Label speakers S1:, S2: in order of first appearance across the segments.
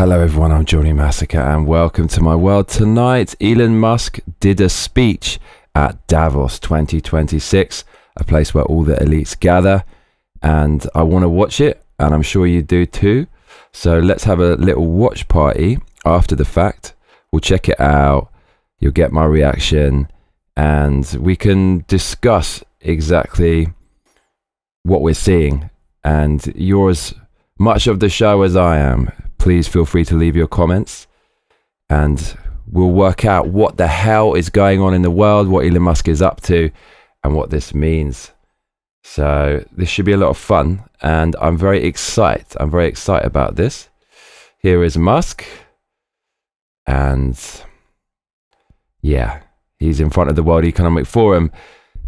S1: Hello everyone, I'm Johnny Massacre and welcome to my world. Tonight, Elon Musk did a speech at Davos 2026, a place where all the elites gather, and I want to watch it, and I'm sure you do too. So let's have a little watch party after the fact. We'll check it out, you'll get my reaction, and we can discuss exactly what we're seeing. And you're as much of the show as I am. Please feel free to leave your comments and we'll work out what the hell is going on in the world, what Elon Musk is up to, and what this means. So this should be a lot of fun, and I'm very excited. I'm very excited about this. Here is Musk, and yeah, he's in front of the World Economic Forum.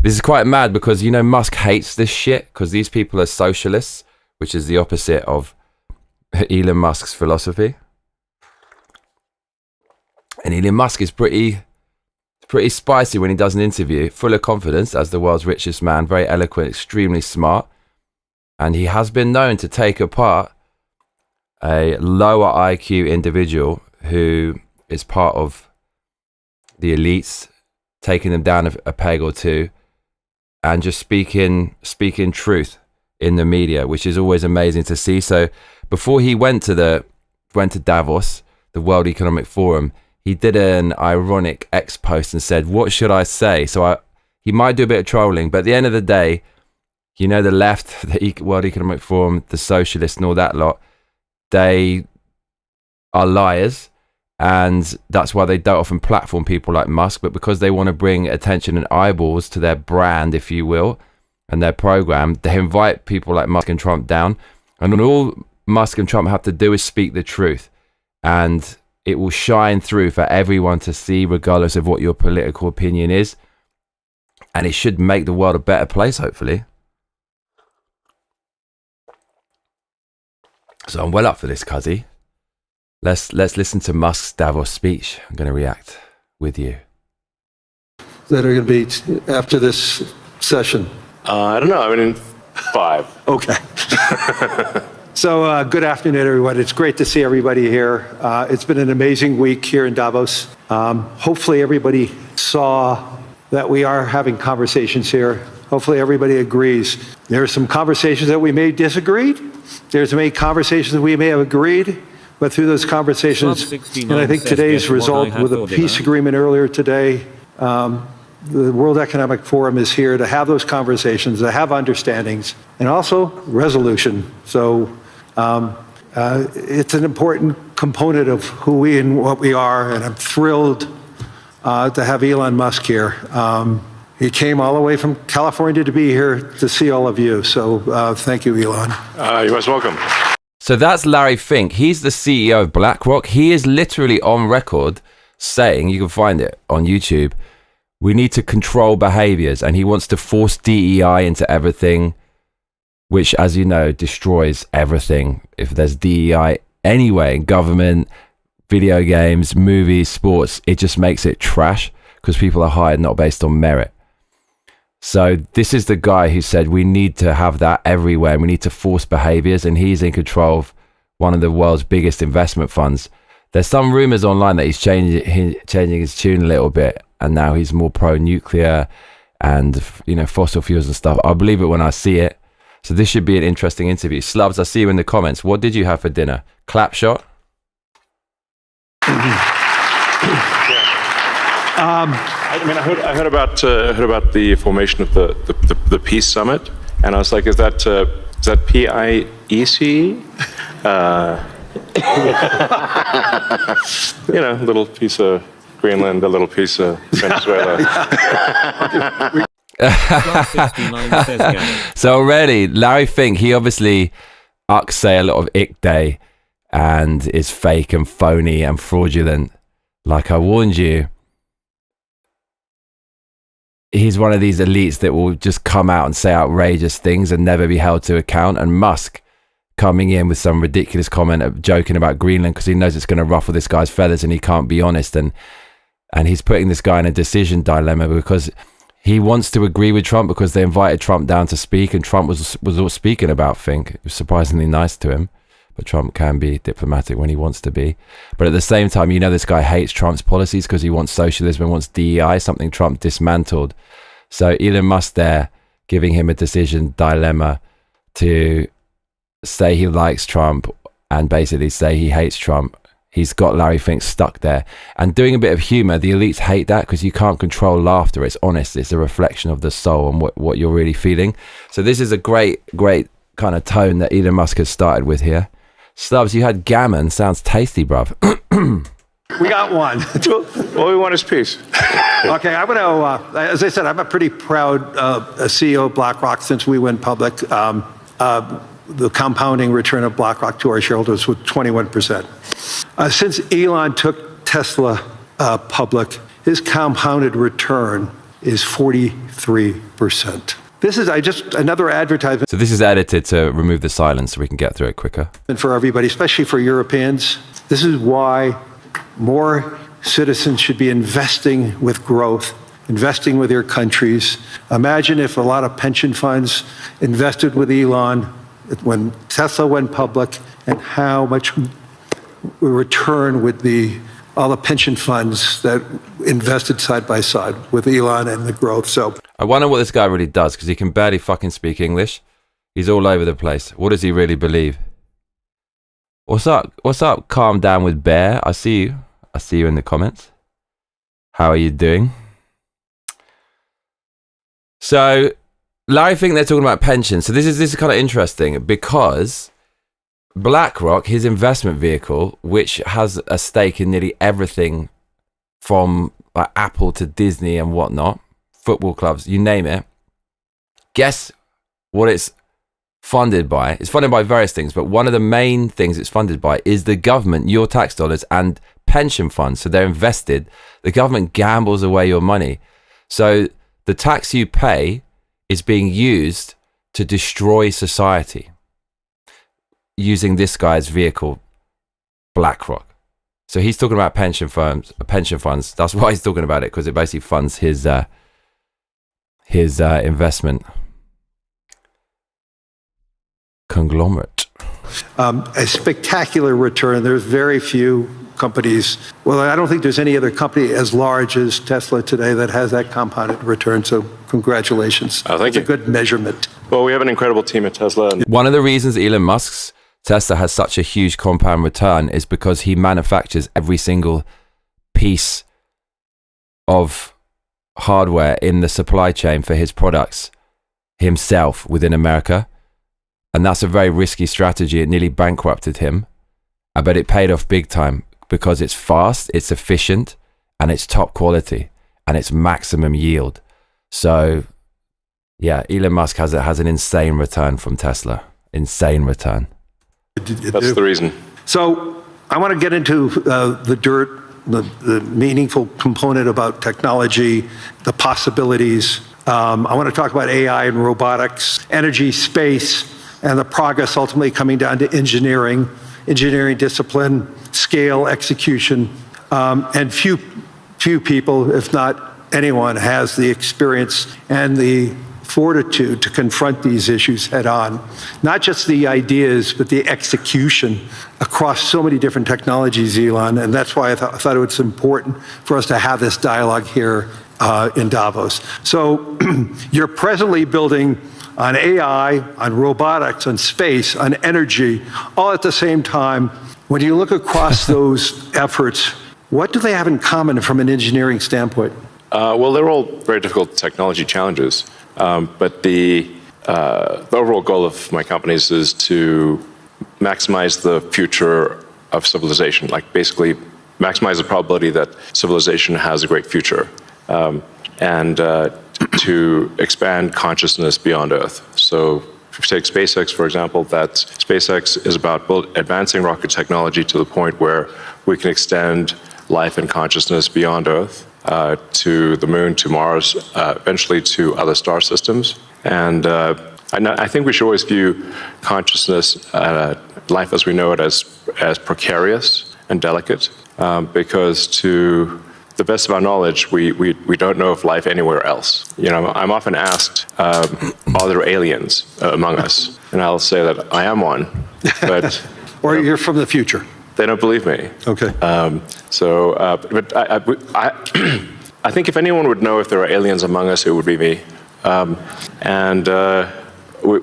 S1: This is quite mad because, you know, Musk hates this shit because these people are socialists, which is the opposite of Elon Musk's philosophy. And Elon Musk is pretty spicy when he does an interview, full of confidence as the world's richest man, very eloquent, extremely smart. And he has been known to take apart a lower IQ individual who is part of the elites, taking them down a peg or two, and just speaking truth in the media, which is always amazing to see. So before he went to Davos, the World Economic Forum, he did an ironic X post and said, "What should I say?" So he might do a bit of trolling, but at the end of the day, you know, the left, the World Economic Forum, the socialists and all that lot, they are liars, and that's why they don't often platform people like Musk. But because they want to bring attention and eyeballs to their brand, if you will, and their program, they invite people like Musk and Trump down, and all Musk and Trump have to do is speak the truth, and it will shine through for everyone to see, regardless of what your political opinion is, and it should make the world a better place, hopefully. So I'm well up for this, cuzzy. Let's listen to Musk's Davos speech. I'm going to react with you.
S2: That are going to be after this session?
S3: I don't know. I mean, 5.
S2: Okay. So good afternoon, everyone. It's great to see everybody here. It's been an amazing week here in Davos. Hopefully everybody saw that we are having conversations here. Hopefully everybody agrees. There are some conversations that we may disagree. There's many conversations that we may have agreed. But through those conversations, and I think today's result with a peace agreement earlier today, the World Economic Forum is here to have those conversations, to have understandings, and also resolution. So it's an important component of who we and what we are, and I'm thrilled to have Elon Musk here. He came all the way from California to be here to see all of you. So thank you, Elon.
S3: You're most welcome.
S1: So that's Larry Fink. He's the CEO of BlackRock. He is literally on record saying, you can find it on YouTube, we need to control behaviors, and he wants to force DEI into everything, which, as you know, destroys everything. If there's DEI anyway in government, video games, movies, sports, it just makes it trash because people are hired not based on merit. So this is the guy who said we need to have that everywhere. We need to force behaviors, and he's in control of one of the world's biggest investment funds. There's some rumors online that he's changing his tune a little bit, and now he's more pro-nuclear and, you know, fossil fuels and stuff. I'll believe it when I see it. So this should be an interesting interview. Slubs, I see you in the comments. What did you have for dinner? Clap shot?
S3: I heard about the formation of the Peace Summit, and I was like, is that PIEC? You know, a little piece of Greenland, a little piece of Venezuela.
S1: So already, Larry Fink, he obviously say a lot of ick day and is fake and phony and fraudulent. Like I warned you, he's one of these elites that will just come out and say outrageous things and never be held to account. And Musk coming in with some ridiculous comment of joking about Greenland because he knows it's going to ruffle this guy's feathers and he can't be honest. And he's putting this guy in a decision dilemma because he wants to agree with Trump because they invited Trump down to speak, and Trump was all speaking about Fink. It was surprisingly nice to him. but Trump can be diplomatic when he wants to be. But at the same time, you know, this guy hates Trump's policies because he wants socialism and wants DEI, something Trump dismantled. So Elon Musk there giving him a decision dilemma to say he likes Trump and basically say he hates Trump. He's got Larry Fink stuck there and doing a bit of humor. The elites hate that because you can't control laughter. It's honest. It's a reflection of the soul and what you're really feeling. So this is a great kind of tone that Elon Musk has started with here. Stubbs, you had gammon. Sounds tasty, bruv.
S2: We got one.
S3: All we want is peace.
S2: Okay, I'm going to, as I said, I'm a pretty proud CEO of BlackRock since we went public. The compounding return of BlackRock to our shareholders was 21%. Since Elon took Tesla public, his compounded return is 43%. This is just another advertisement.
S1: So this is edited to remove the silence so we can get through it quicker.
S2: For everybody, especially for Europeans. This is why more citizens should be investing with growth, investing with their countries. Imagine if a lot of pension funds invested with Elon when Tesla went public, and how much return would all the pension funds that invested side by side with Elon and the growth. So
S1: I wonder what this guy really does because he can barely fucking speak English. He's all over the place. What does he really believe? What's up? What's up? Calm down with Bear. I see you. I see you in the comments. How are you doing? So Larry Fink, they're talking about pensions. So this is kind of interesting because BlackRock, his investment vehicle, which has a stake in nearly everything from like Apple to Disney and whatnot, football clubs, you name it. Guess what it's funded by? It's funded by various things, but one of the main things it's funded by is the government, your tax dollars, and pension funds. So they're invested. The government gambles away your money. So the tax you pay is being used to destroy society using this guy's vehicle, BlackRock. So he's talking about pension funds. That's why he's talking about it, because it basically funds his investment conglomerate.
S2: A spectacular return. There's very few companies. Well, I don't think there's any other company as large as Tesla today that has that compounded return. So congratulations.
S3: Oh, thank you.
S2: It's a good measurement.
S3: Well, we have an incredible team at Tesla.
S1: One of the reasons Elon Musk's Tesla has such a huge compound return is because he manufactures every single piece of hardware in the supply chain for his products himself within America. And that's a very risky strategy. It nearly bankrupted him, but it paid off big time because it's fast, it's efficient, and it's top quality, and it's maximum yield. So, yeah, Elon Musk has an insane return from Tesla. Insane return.
S3: That's the reason.
S2: So I want to get into the dirt, the meaningful component about technology, the possibilities. I want to talk about AI and robotics, energy, space, and the progress ultimately coming down to engineering discipline, scale, execution, and few people, if not anyone, has the experience and the fortitude to confront these issues head on. Not just the ideas, but the execution across so many different technologies, Elon, and that's why I thought it was important for us to have this dialogue here in Davos. So you're presently building on AI, on robotics, on space, on energy, all at the same time. When you look across those efforts, what do they have in common from an engineering standpoint?
S3: Well, they're all very difficult technology challenges, but the overall goal of my companies is to maximize the future of civilization, like basically maximize the probability that civilization has a great future, and to expand consciousness beyond Earth. So if you take SpaceX, for example, that SpaceX is about advancing rocket technology to the point where we can extend life and consciousness beyond Earth, to the moon, to Mars, eventually to other star systems. And I think we should always view consciousness, life as we know it, as precarious and delicate, because to the best of our knowledge, we don't know of life anywhere else. You know, I'm often asked, are there aliens among us? And I'll say that I am one, but
S2: Or you're from the future?
S3: They don't believe me.
S2: Okay.
S3: But I think if anyone would know if there are aliens among us, it would be me. We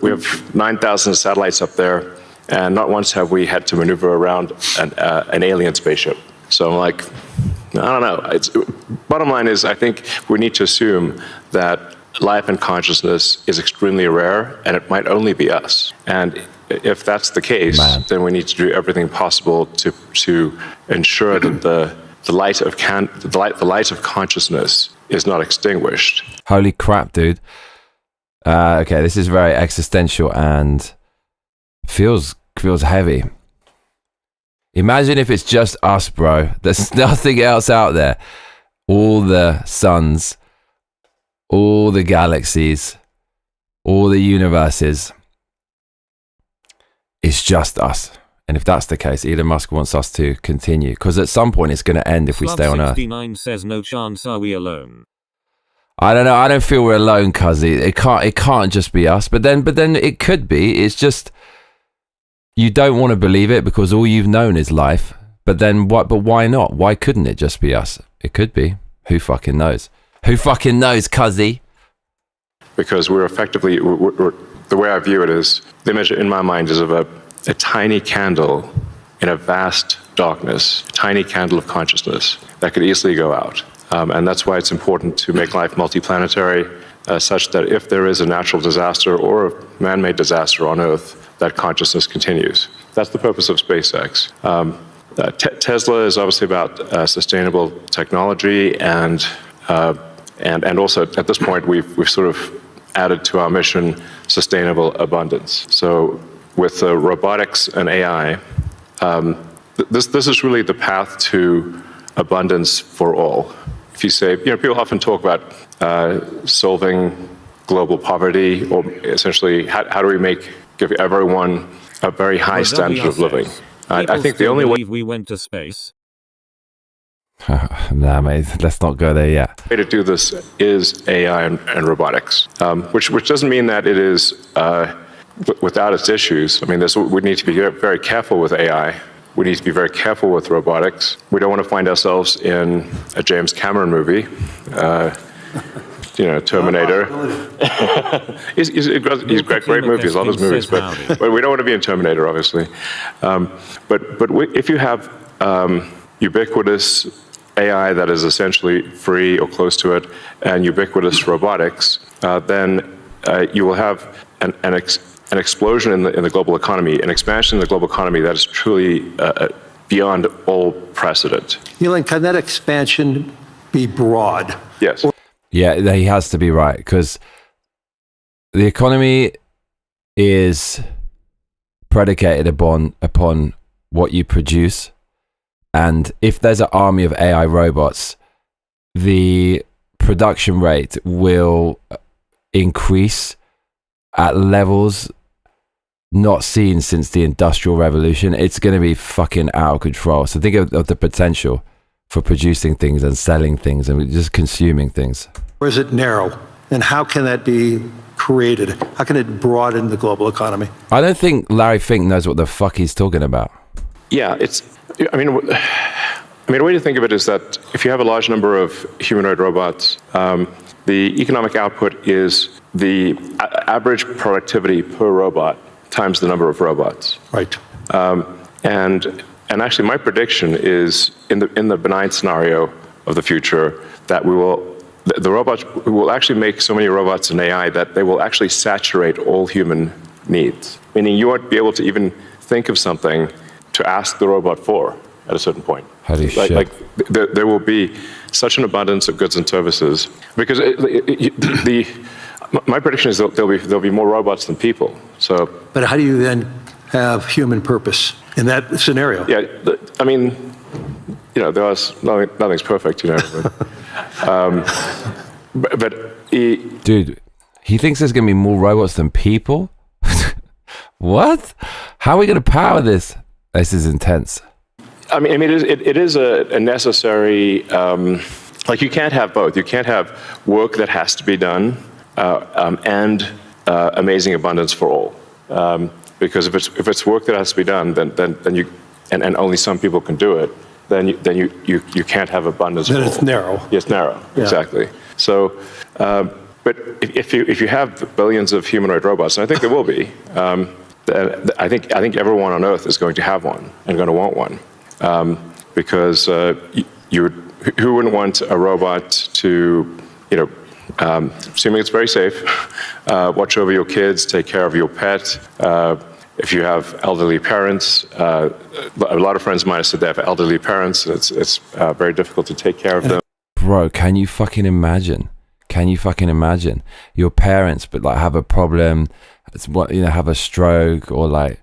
S3: have 9,000 satellites up there, and not once have we had to maneuver around an alien spaceship. So I'm like, I don't know. Bottom line is, I think we need to assume that life and consciousness is extremely rare, and it might only be us. And if that's the case, then we need to do everything possible to ensure that the light of consciousness is not extinguished.
S1: Holy crap, dude. Okay, this is very existential and feels heavy. Imagine if it's just us, bro. There's nothing else out there. All the suns, all the galaxies, all the universes. It's just us. And if that's the case, Elon Musk wants us to continue. Because at some point it's going to end if we stay on Earth.
S4: 69 says no chance are we alone.
S1: I don't know. I don't feel we're alone, cuzzy. It can't just be us. But then it could be. It's just you don't want to believe it because all you've known is life. But then what? But why not? Why couldn't it just be us? It could be. Who fucking knows? Who fucking knows, cuzzy?
S3: Because we're effectively, the way I view it is, the image in my mind is of a tiny candle in a vast darkness, a tiny candle of consciousness that could easily go out. And that's why it's important to make life multiplanetary, such that if there is a natural disaster or a man-made disaster on Earth, that consciousness continues. That's the purpose of SpaceX. Tesla is obviously about sustainable technology, and also at this point we've sort of added to our mission sustainable abundance. So with robotics and AI, this is really the path to abundance for all. If you say, people often talk about solving global poverty, or essentially how do we give everyone a very high standard of living. I think the only way
S4: we went to space.
S1: Nah, mate, let's not go there yet.
S3: way to do this is AI and robotics, which doesn't mean that it is without its issues. I mean, we need to be very careful with AI. We need to be very careful with robotics. We don't want to find ourselves in a James Cameron movie, Terminator. He's got great movies, love his movies, but we don't want to be in Terminator, obviously. But if you have ubiquitous AI that is essentially free or close to it, and ubiquitous robotics, then you will have an explosion in the global economy, an expansion in the global economy that is truly beyond all precedent.
S2: Elon, can that expansion be broad?
S3: Yes.
S1: Yeah, he has to be right, because the economy is predicated upon what you produce. And if there's an army of AI robots, the production rate will increase at levels not seen since the Industrial Revolution. It's going to be fucking out of control. So think of the potential for producing things and selling things and just consuming things.
S2: Or is it narrow? And how can that be created? How can it broaden the global economy?
S1: I don't think Larry Fink knows what the fuck he's talking about.
S3: Yeah, I mean, the way to think of it is that if you have a large number of humanoid robots, the economic output is the average productivity per robot times the number of robots.
S2: Right.
S3: And actually, my prediction is in the benign scenario of the future that the robots will actually make so many robots and AI that they will actually saturate all human needs. Meaning, you won't be able to even think of something to ask the robot for at a certain point.
S1: Holy shit.
S3: Like there will be such an abundance of goods and services because my prediction is that there'll be more robots than people. So,
S2: but how do you then have human purpose in that scenario?
S3: Yeah, I mean, nothing's perfect,
S1: Dude, he thinks there's gonna be more robots than people. What? How are we gonna power this? This is intense.
S3: I mean, it is a necessary. Like you can't have both. You can't have work that has to be done and amazing abundance for all. because if it's work that has to be done, then you and only some people can do it, then you can't have abundance.
S2: Then it's narrow.
S3: Yes, narrow.
S2: Yeah.
S3: Exactly. So, but if you have billions of humanoid robots, and I think there will be, I think everyone on Earth is going to have one and going to want one, because who wouldn't want a robot to, assuming it's very safe, watch over your kids, take care of your pet. If you have elderly parents, a lot of friends of mine have said they have elderly parents. It's very difficult to take care of them.
S1: Bro, can you fucking imagine? Can you fucking imagine your parents, but like have a problem, have a stroke or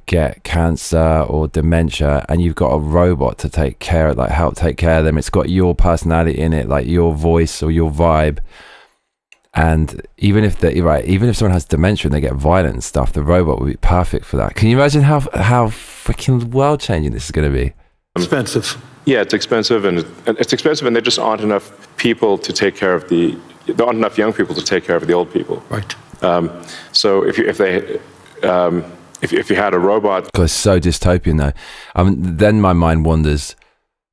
S1: get cancer or dementia, and you've got a robot to help take care of them. It's got your personality in it, like your voice or your vibe. And even if someone has dementia and they get violent and stuff, the robot would be perfect for that. Can you imagine how freaking world changing this is going to be?
S2: Expensive.
S3: Yeah, it's expensive, and there just aren't enough people to take care of there aren't enough young people to take care of the old people.
S2: Right.
S3: So if you had a robot,
S1: God, it's so dystopian though. Then my mind wanders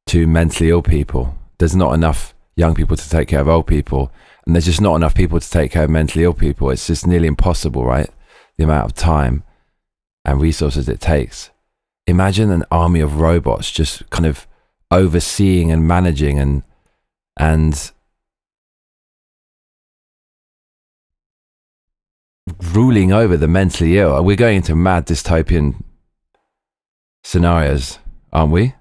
S1: to mentally ill people. There's not enough young people to take care of old people, and there's just not enough people to take care of mentally ill people. It's just nearly impossible, right? The amount of time and resources it takes. Imagine an army of robots just kind of overseeing and managing and ruling over the mentally ill. We're going into mad dystopian scenarios, aren't we?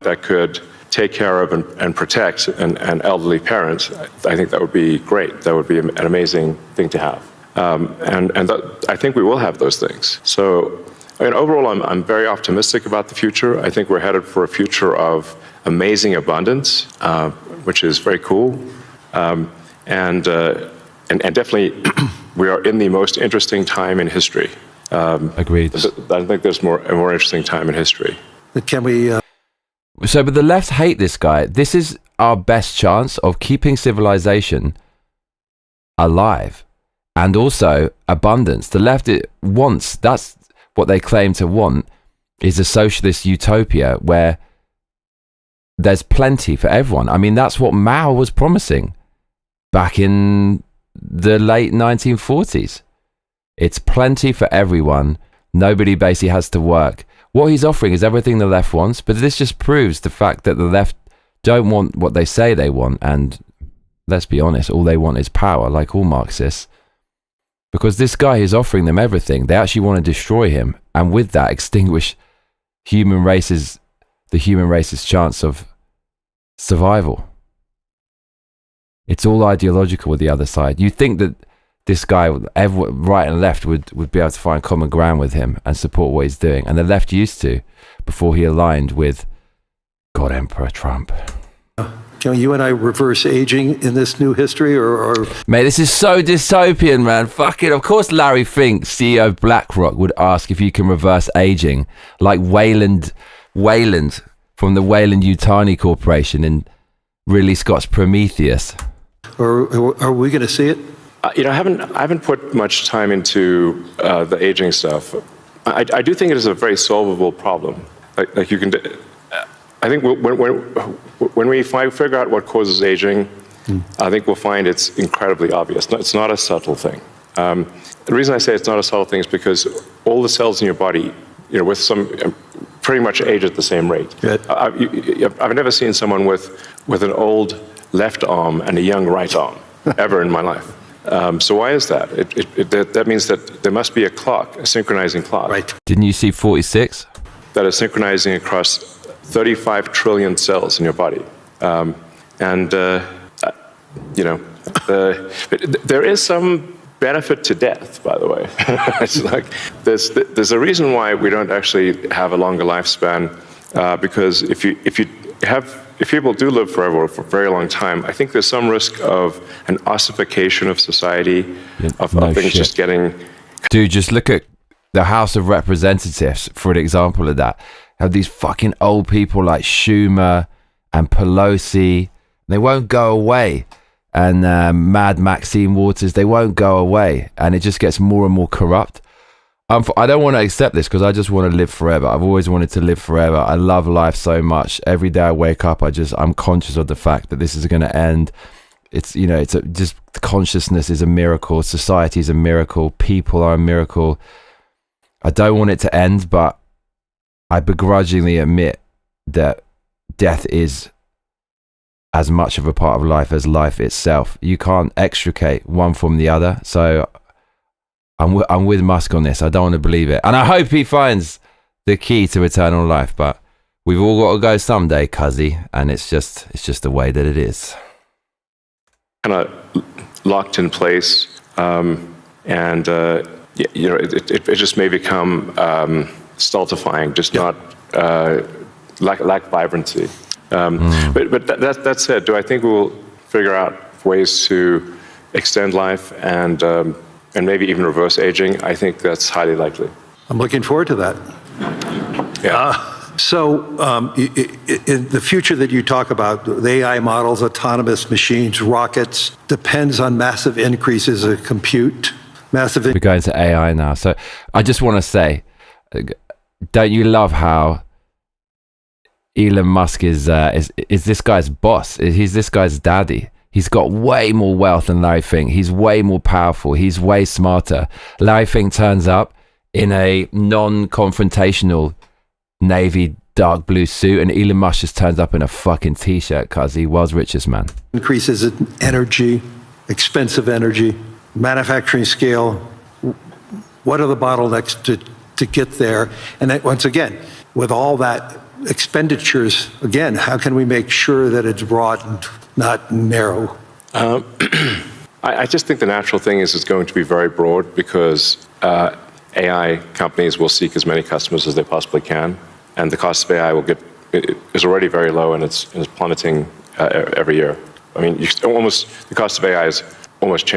S3: that could take care of and protect an elderly parent, I think that would be great. That would be an amazing thing to have. I think we will have those things. So, overall, I'm very optimistic about the future. I think we're headed for a future of amazing abundance, which is very cool. And definitely, we are in the most interesting time in history.
S1: Agreed.
S3: I think there's a more interesting time in history.
S2: Can we...
S1: But the left hate this guy. This is our best chance of keeping civilization alive and also abundance. The left wants, that's what they claim to want, is a socialist utopia where there's plenty for everyone. I mean, that's what Mao was promising back in the late 1940s. It's plenty for everyone. Nobody basically has to work. What he's offering is everything the left wants, but this just proves the fact that the left don't want what they say they want. And let's be honest, all they want is power, like all Marxists. Because this guy is offering them everything. They actually want to destroy him, and with that, extinguish the human race's chance of survival. It's all ideological with the other side. You think that this guy, right and left, would be able to find common ground with him and support what he's doing. And the left used to, before he aligned with God Emperor Trump.
S2: Can you and I reverse aging in this new history, or...
S1: Mate, this is so dystopian, man. Fuck it. Of course Larry Fink, CEO of BlackRock, would ask if you can reverse aging, like Wayland from the Wayland-Yutani Corporation in Ridley Scott's Prometheus.
S2: Or are we going to see it?
S3: I haven't put much time into the aging stuff. I do think it is a very solvable problem. Like you can, I think when we figure out what causes aging, I think we'll find it's incredibly obvious. It's not a subtle thing. The reason I say it's not a subtle thing is because all the cells in your body, with some pretty much age at the same rate. I've never seen someone with an old left arm and a young right arm ever in my life. So why is that? That means that there must be a clock, a synchronizing clock.
S2: Right.
S1: Didn't you see 46?
S3: That is synchronizing across 35 trillion cells in your body. There is some benefit to death, by the way. It's like there's a reason why we don't actually have a longer lifespan, because if people do live forever for a very long time, I think there's some risk of an ossification of society, of things just getting...
S1: Dude, just look at the House of Representatives for an example of that. Have these fucking old people like Schumer and Pelosi. They won't go away. And Mad Maxine Waters, they won't go away. And it just gets more and more corrupt. I don't want to accept this because I just want to live forever. I've always wanted to live forever. I love life so much. Every day I wake up, I'm conscious of the fact that this is going to end. It's, just consciousness is a miracle. Society is a miracle. People are a miracle. I don't want it to end, but I begrudgingly admit that death is as much of a part of life as life itself. You can't extricate one from the other. So I'm with Musk on this. I don't want to believe it. And I hope he finds the key to eternal life, but we've all got to go someday, cuzzy. And it's just the way that it is.
S3: Kind of locked in place. It just may become stultifying, just not lack vibrancy. But that said, do I think we'll figure out ways to extend life and maybe even reverse aging? I think that's highly likely.
S2: I'm looking forward to that.
S3: Yeah.
S2: In the future that you talk about, the AI models, autonomous machines, rockets, depends on massive increases of compute.
S1: We're going to AI now. So I just want to say, don't you love how Elon Musk is this guy's boss? He's this guy's daddy. He's got way more wealth than Larry Fink. He's way more powerful. He's way smarter. Larry Fink turns up in a non-confrontational navy dark blue suit, and Elon Musk just turns up in a fucking t-shirt because he world's richest man.
S2: Increases in energy, expensive energy, manufacturing scale. What are the bottlenecks to get there? And that, once again, with all that expenditures, again, how can we make sure that it's broad and not narrow?
S3: I just think the natural thing is it's going to be very broad because AI companies will seek as many customers as they possibly can, and the cost of AI is already very low, and it's plummeting every year. I mean, the cost of AI is almost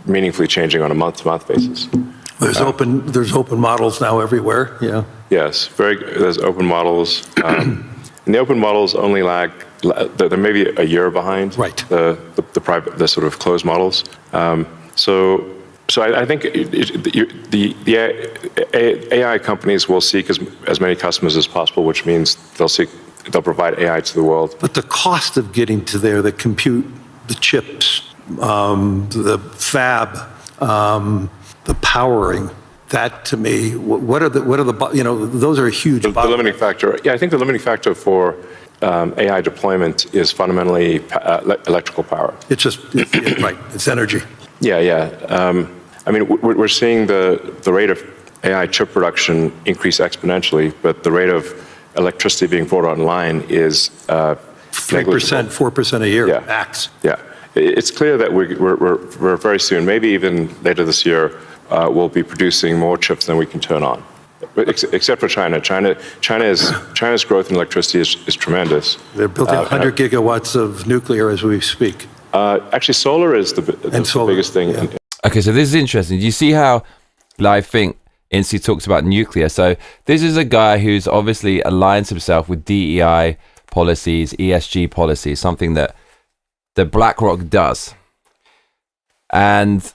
S3: meaningfully changing on a month-to-month basis.
S2: There's open models now everywhere. Yeah.
S3: Yes, there's open models, and the open models only lag. They're maybe a year behind.
S2: Right.
S3: The sort of closed models. So I think the AI companies will seek as many customers as possible, which means they'll provide AI to the world.
S2: But the cost of getting to there, the compute, the chips, the fab, the powering, that to me, what are the those are huge.
S3: The limiting factor. Yeah, I think the limiting factor for AI deployment is fundamentally electrical power.
S2: It's just right. It's energy.
S3: Yeah. I mean, we're seeing the rate of AI chip production increase exponentially, but the rate of electricity being brought online is
S2: 3%, 4% a year, max.
S3: Yeah, it's clear that we're very soon, maybe even later this year, we'll be producing more chips than we can turn on. But except for China. China's growth in electricity is tremendous.
S2: They're building 100 gigawatts of nuclear as we speak.
S3: Actually, solar is the biggest thing.
S2: Yeah.
S1: Okay, so this is interesting. Do you see how I think Incy talks about nuclear? So this is a guy who's obviously aligns himself with DEI policies, ESG policies, something that BlackRock does. And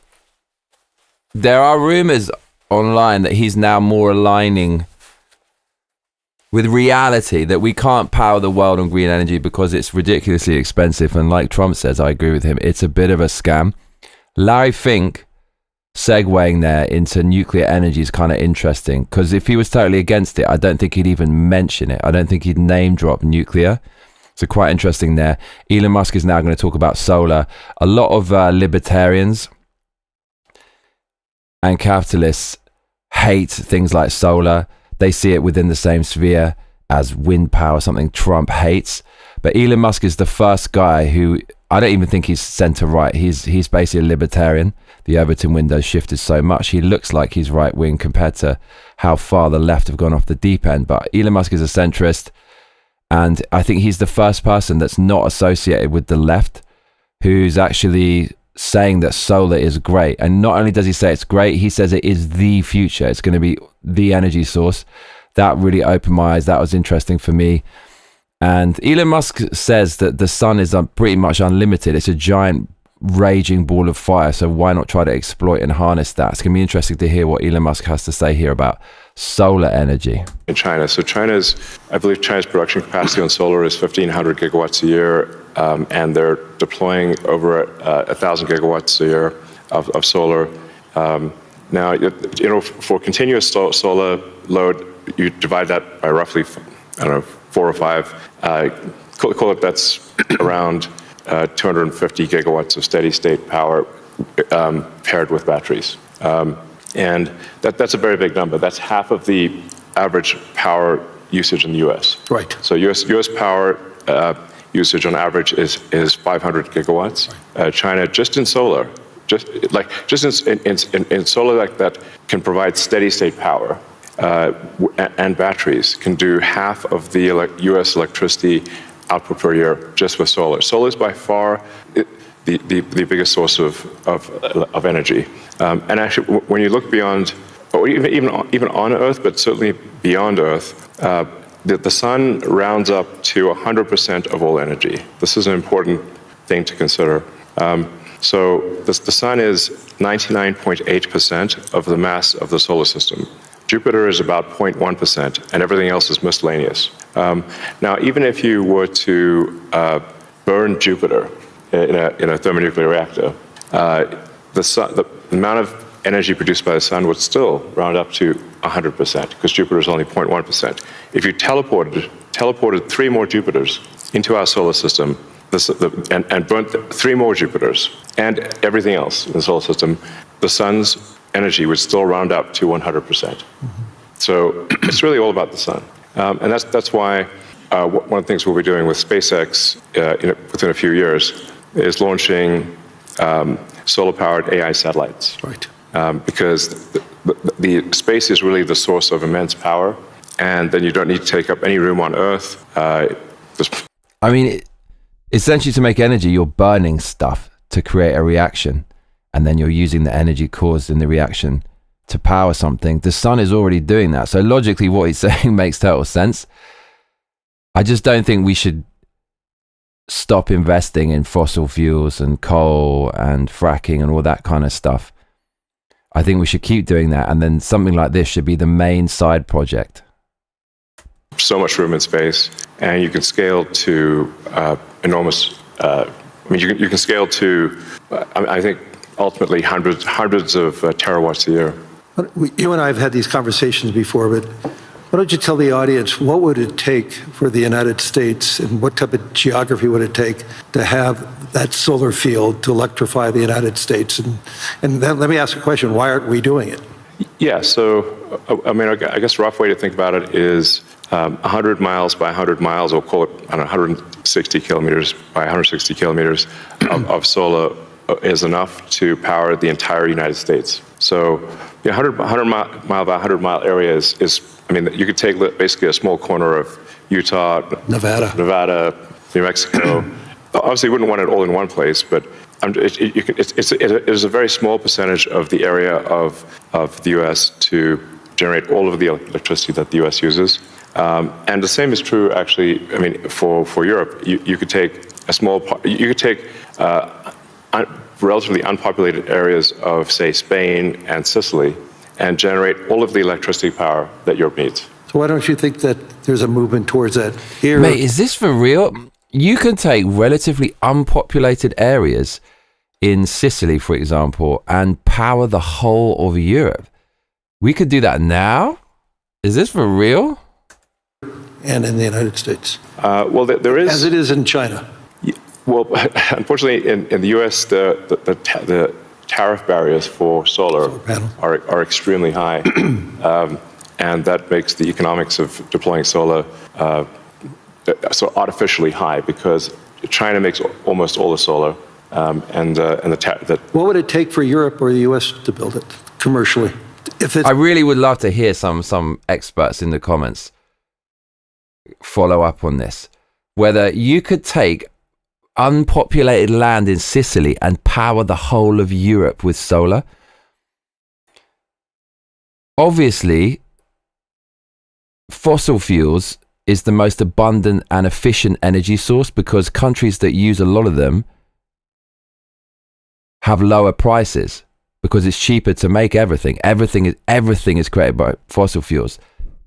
S1: there are rumors online that he's now more aligning with reality, that we can't power the world on green energy because it's ridiculously expensive. And like Trump says, I agree with him, it's a bit of a scam. Larry Fink segueing there into nuclear energy is kind of interesting, because if he was totally against it, I don't think he'd even mention it. I don't think he'd name drop nuclear. So quite interesting there. Elon Musk is now going to talk about solar. A lot of libertarians and capitalists hate things like solar. They see it within the same sphere as wind power, something Trump hates. But Elon Musk is the first guy who, I don't even think he's center right. He's basically a libertarian. The Overton window shifted so much. He looks like he's right wing compared to how far the left have gone off the deep end. But Elon Musk is a centrist. And I think he's the first person that's not associated with the left who's actually saying that solar is great. And not only does he say it's great, he says it is the future. It's going to be the energy source. That really opened my eyes. That was interesting for me. And Elon Musk says that the sun is pretty much unlimited. It's a giant raging ball of fire. So why not try to exploit and harness that? It's going to be interesting to hear what Elon Musk has to say here about solar energy.
S3: In China. So I believe China's production capacity on solar is 1,500 gigawatts a year, and they're deploying over 1,000 gigawatts a year of solar. Now, for continuous solar load, you divide that by roughly, 4 or 5. Call it that's around 250 gigawatts of steady state power paired with batteries. And that's a very big number. That's half of the average power usage in the U.S.
S2: Right.
S3: So U.S. power usage on average is 500 gigawatts. Right. China, just in solar, just in solar that can provide steady state power and batteries, can do half of the U.S. electricity output per year just with solar. Solar is by far the biggest source of energy. And actually, when you look beyond, or even on Earth, but certainly beyond Earth, the sun rounds up to 100% of all energy. This is an important thing to consider. So the sun is 99.8% of the mass of the solar system. Jupiter is about 0.1%, and everything else is miscellaneous. Now, even if you were to burn Jupiter in a thermonuclear reactor, the amount of energy produced by the sun would still round up to 100%, because Jupiter is only 0.1%. If you teleported 3 more Jupiters into our solar system, and burnt 3 more Jupiters and everything else in the solar system, the sun's energy would still round up to 100%. Mm-hmm. So it's really all about the sun. And that's why one of the things we'll be doing with SpaceX within a few years is launching solar-powered AI satellites. Right. Because the space is really the source of immense power, and then you don't need to take up any room on Earth.
S1: Essentially, to make energy, you're burning stuff to create a reaction, and then you're using the energy caused in the reaction to power something. The sun is already doing that. So logically, what he's saying makes total sense. I just don't think we should stop investing in fossil fuels and coal and fracking and all that kind of stuff. I think we should keep doing that, and then something like this should be the main side project.
S3: So much room in space, and you can scale to enormous. You can scale to, I think, ultimately hundreds of terawatts a year.
S2: You and I have had these conversations before, but why don't you tell the audience what would it take for the United States, and what type of geography would it take to have that solar field to electrify the United States? And then let me ask a question: why aren't we doing it?
S3: Yeah. So, I guess a rough way to think about it is 100 miles by 100 miles, or call it 160 kilometers by 160 kilometers of solar is enough to power the entire United States. So the 100 mile by 100 mile area is you could take basically a small corner of Utah, Nevada, New Mexico. Obviously, you wouldn't want it all in one place, but it is a very small percentage of the area of the U.S. to generate all of the electricity that the U.S. uses. And the same is true, actually. For Europe, you could take a small part. You could take relatively unpopulated areas of, say, Spain and Sicily, and generate all of the electricity power that Europe needs.
S2: So why don't you think that there's a movement towards that here?
S1: Mate, is this for real? You can take relatively unpopulated areas in Sicily, for example, and power the whole of Europe. We could do that now? Is this for real?
S2: And in the United States.
S3: There is...
S2: As it is in China.
S3: Well, unfortunately, in the U.S., the tariff barriers for solar are extremely high, and that makes the economics of deploying solar so artificially high, because China makes almost all the solar,
S2: What would it take for Europe or the U.S. to build it commercially?
S1: I really would love to hear some experts in the comments follow up on this. Whether you could take unpopulated land in Sicily and power the whole of Europe with solar. Obviously, fossil fuels is the most abundant and efficient energy source, because countries that use a lot of them have lower prices because it's cheaper to make everything. Everything is created by fossil fuels.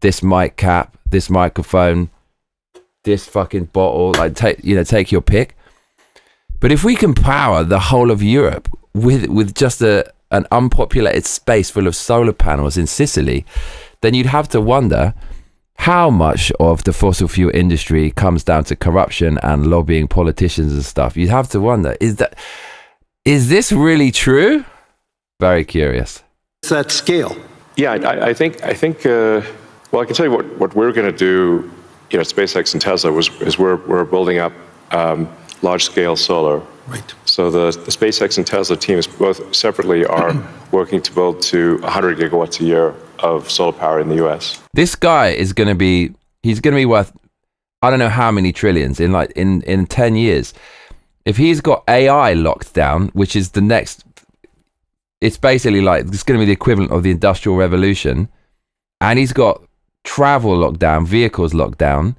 S1: This mic cap, this microphone, this fucking bottle, like take your pick. But if we can power the whole of Europe with just an unpopulated space full of solar panels in Sicily, then you'd have to wonder how much of the fossil fuel industry comes down to corruption and lobbying politicians and stuff. You'd have to wonder, is this really true? Very curious.
S2: It's that scale.
S3: Yeah, I think. Well, I can tell you what we're going to do. SpaceX and Tesla is we're building up large-scale solar.
S2: Right.
S3: So the SpaceX and Tesla teams both separately are working to build to 100 gigawatts a year of solar power in the U.S.
S1: This guy is going to be worth, I don't know how many trillions in 10 years. If he's got AI locked down, which is the next, it's basically like, it's going to be the equivalent of the Industrial Revolution. And he's got travel locked down, vehicles locked down.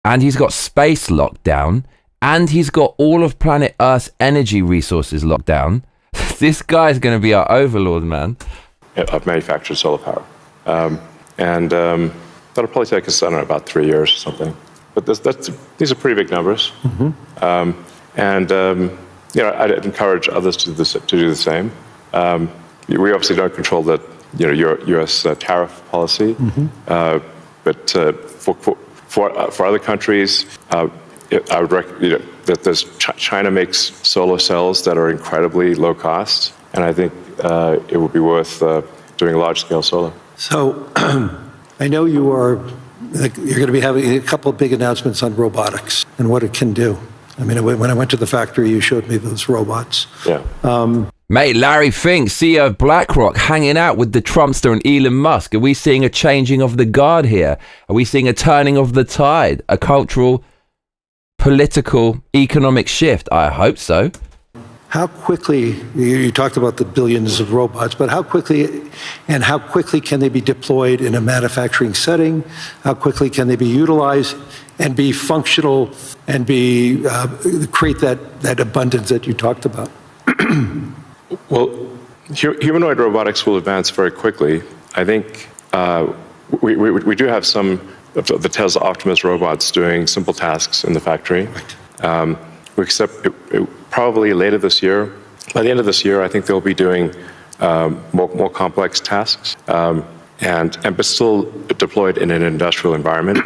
S1: And he's got space locked down. And he's got all of planet Earth's energy resources locked down. This guy's going to be our overlord, man.
S3: Of manufactured solar power. That'll probably take us, I don't know, about 3 years or something. But these are pretty big numbers. Mm-hmm. I'd encourage others to do the same. We obviously don't control the U.S. Tariff policy, mm-hmm. But for other countries, I would recommend that China makes solar cells that are incredibly low cost, and I think it would be worth doing large-scale solar.
S2: So I know you're going to be having a couple of big announcements on robotics and what it can do. I mean, when I went to the factory, you showed me those robots.
S3: Yeah.
S1: Mate, Larry Fink, CEO of BlackRock, hanging out with the Trumpster and Elon Musk. Are we seeing a changing of the guard here? Are we seeing a turning of the tide? A cultural, political, economic shift? I hope so.
S2: How quickly, you talked about the billions of robots, but how quickly can they be deployed in a manufacturing setting? How quickly can they be utilized and be functional and create that abundance that you talked about?
S3: Well, humanoid robotics will advance very quickly. I think we do have some of the Tesla Optimus robots doing simple tasks in the factory. Right. We accept probably later this year. By the end of this year, I think they'll be doing more complex tasks, but still deployed in an industrial environment.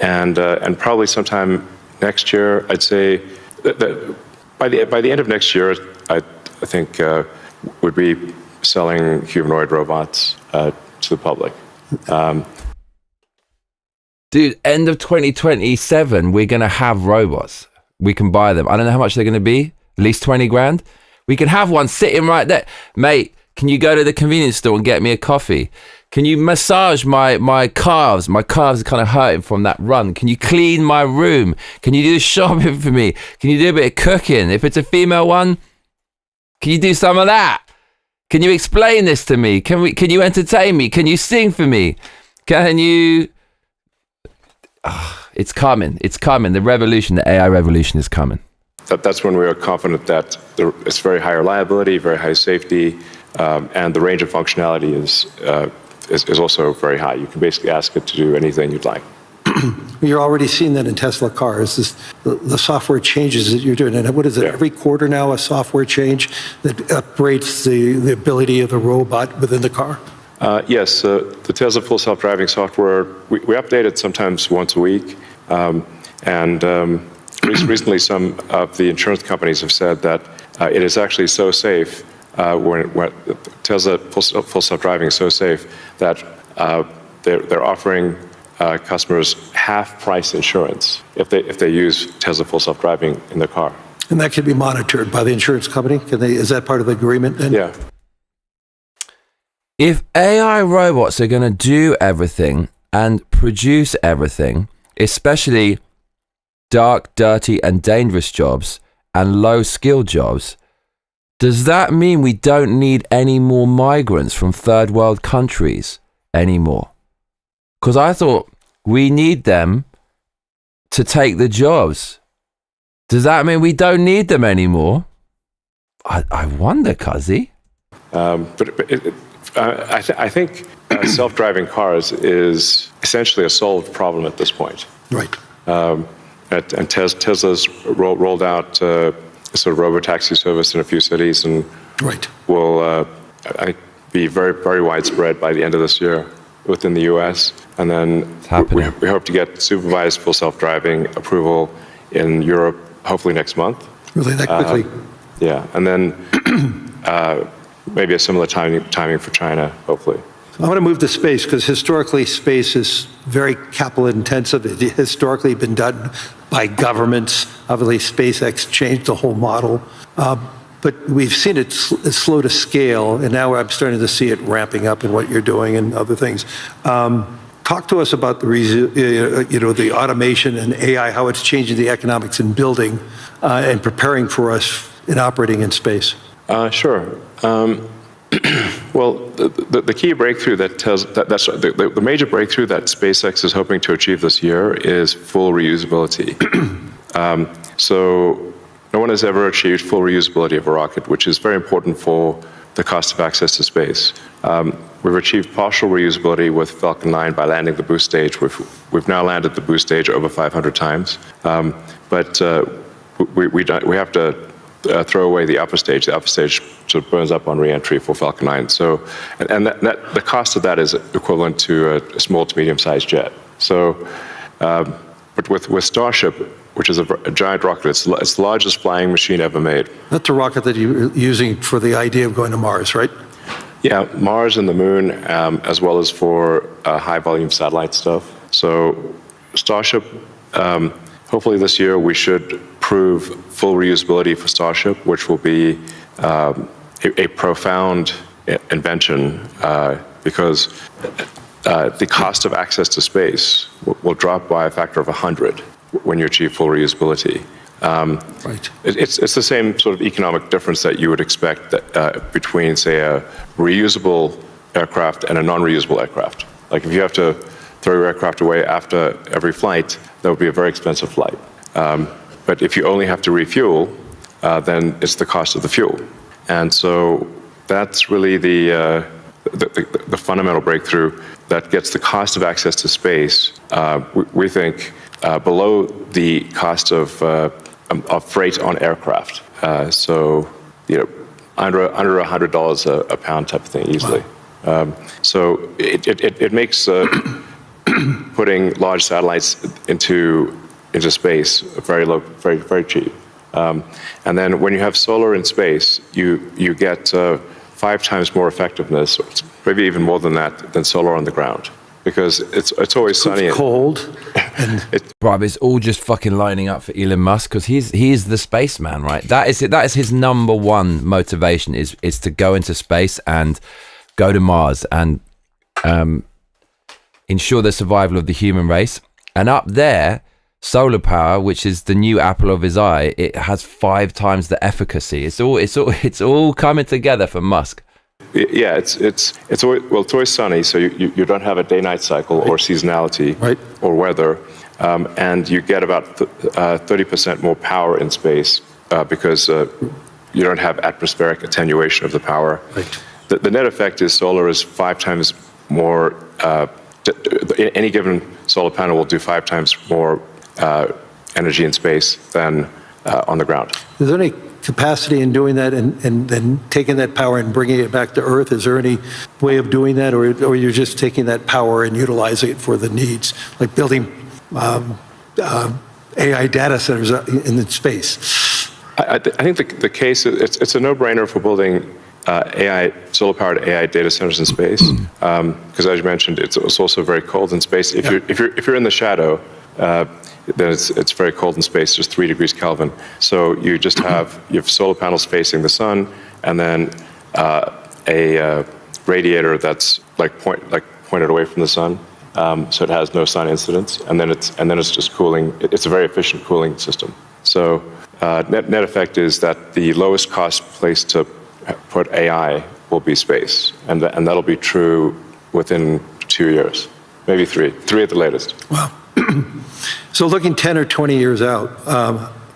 S3: And probably sometime next year, I'd say that by the end of next year, I think would be selling humanoid robots to the public.
S1: Dude, end of 2027, we're going to have robots. We can buy them. I don't know how much they're going to be. At least 20 grand. We can have one sitting right there. Mate, can you go to the convenience store and get me a coffee? Can you massage my calves? My calves are kind of hurting from that run. Can you clean my room? Can you do the shopping for me? Can you do a bit of cooking? If it's a female one, can you do some of that? Can you explain this to me? Can you entertain me? Can you sing for me? Can you... It's coming. It's coming. The revolution, the AI revolution is coming.
S3: That's when we are confident that it's very high reliability, very high safety, and the range of functionality is also very high. You can basically ask it to do anything you'd like.
S2: You're already seeing that in Tesla cars, the software changes that you're doing. And what is it, every quarter now, a software change that upgrades the ability of the robot within the car?
S3: Yes, the Tesla full self-driving software, we update it sometimes once a week. Recently, some of the insurance companies have said that it is actually so safe, when Tesla full self-driving is so safe that they're offering customers half-price insurance if they use Tesla full self-driving in their car.
S2: And that can be monitored by the insurance company? Is that part of the agreement then?
S3: Yeah.
S1: If AI robots are going to do everything and produce everything, especially dark, dirty, and dangerous jobs and low-skilled jobs, does that mean we don't need any more migrants from third world countries anymore? Because I thought we need them to take the jobs. Does that mean we don't need them anymore? I wonder, Cuzzy.
S3: I think self-driving cars is essentially a solved problem at this point.
S2: Right.
S3: And Tesla's rolled out a sort of robotaxi service in a few cities, and
S2: Right.
S3: will be very, very widespread by the end of this year within the U.S. And then
S1: happening.
S3: we hope to get supervised full self-driving approval in Europe, hopefully next month.
S2: Really that quickly?
S3: Yeah, and then maybe a similar timing for China, hopefully.
S2: I want to move to space because historically space is very capital intensive. It historically been done by governments. Obviously, SpaceX changed the whole model. But we've seen it slow to scale, and now I'm starting to see it ramping up in what you're doing and other things. Talk to us about the automation and AI, how it's changing the economics in building and preparing for us in operating in space.
S3: Sure. Well, the key breakthrough the major breakthrough that SpaceX is hoping to achieve this year is full reusability. So no one has ever achieved full reusability of a rocket, which is very important for the cost of access to space. We've achieved partial reusability with Falcon 9 by landing the boost stage. We've now landed the boost stage over 500 times. But we have to throw away the upper stage. The upper stage sort of burns up on re-entry for Falcon 9. So, and the cost of that is equivalent to a small to medium-sized jet. So, but with Starship, which is a giant rocket, it's the largest flying machine ever made.
S2: That's a rocket that you're using for the idea of going to Mars, right?
S3: Yeah, Mars and the Moon, as well as for high-volume satellite stuff. So, Starship. Hopefully this year we should prove full reusability for Starship, which will be a profound invention because the cost of access to space will drop by a factor of 100 when you achieve full reusability.
S2: Right.
S3: It's the same sort of economic difference that you would expect between, say, a reusable aircraft and a non-reusable aircraft. Like if you have to throw your aircraft away after every flight, that would be a very expensive flight. But if you only have to refuel, then it's the cost of the fuel. And so that's really the fundamental breakthrough that gets the cost of access to space, we think, below the cost of freight on aircraft. So, under $100 a pound type of thing easily. Wow. So it makes putting large satellites into space very low, very cheap. And then when you have solar in space, you get 5 times more effectiveness, maybe even more than that, than solar on the ground, because it's always sunny.
S2: It's cold.
S1: Right, it's all just fucking lining up for Elon Musk because he's the spaceman, right? That is it. That is his number one motivation is to go into space and go to Mars and ensure the survival of the human race. And up there, solar power, which is the new apple of his eye, it has 5 times the efficacy. It's all coming together for Musk.
S3: Yeah, it's always sunny, so you don't have a day-night cycle or seasonality or weather, and you get about 30% more power in space because you don't have atmospheric attenuation of the power.
S2: Right.
S3: The net effect is solar is 5 times more. Any given solar panel will do 5 times more energy in space than on the ground.
S2: Is there any capacity in doing that and then taking that power and bringing it back to Earth? Is there any way of doing that, or you're just taking that power and utilizing it for the needs, like building AI data centers in space?
S3: I think the case, it's a no-brainer for building solar-powered AI data centers in space, because as you mentioned, it's also very cold in space. If you're in the shadow, then it's very cold in space, just 3 degrees Kelvin. So you just have solar panels facing the sun, and then a radiator that's pointed away from the sun, so it has no sun incidence, and then it's just cooling. It's a very efficient cooling system. So net effect is that the lowest cost place to put AI will be space, and that'll be true within 2 years, maybe 3 at the latest.
S2: Wow. So looking 10 or 20 years out,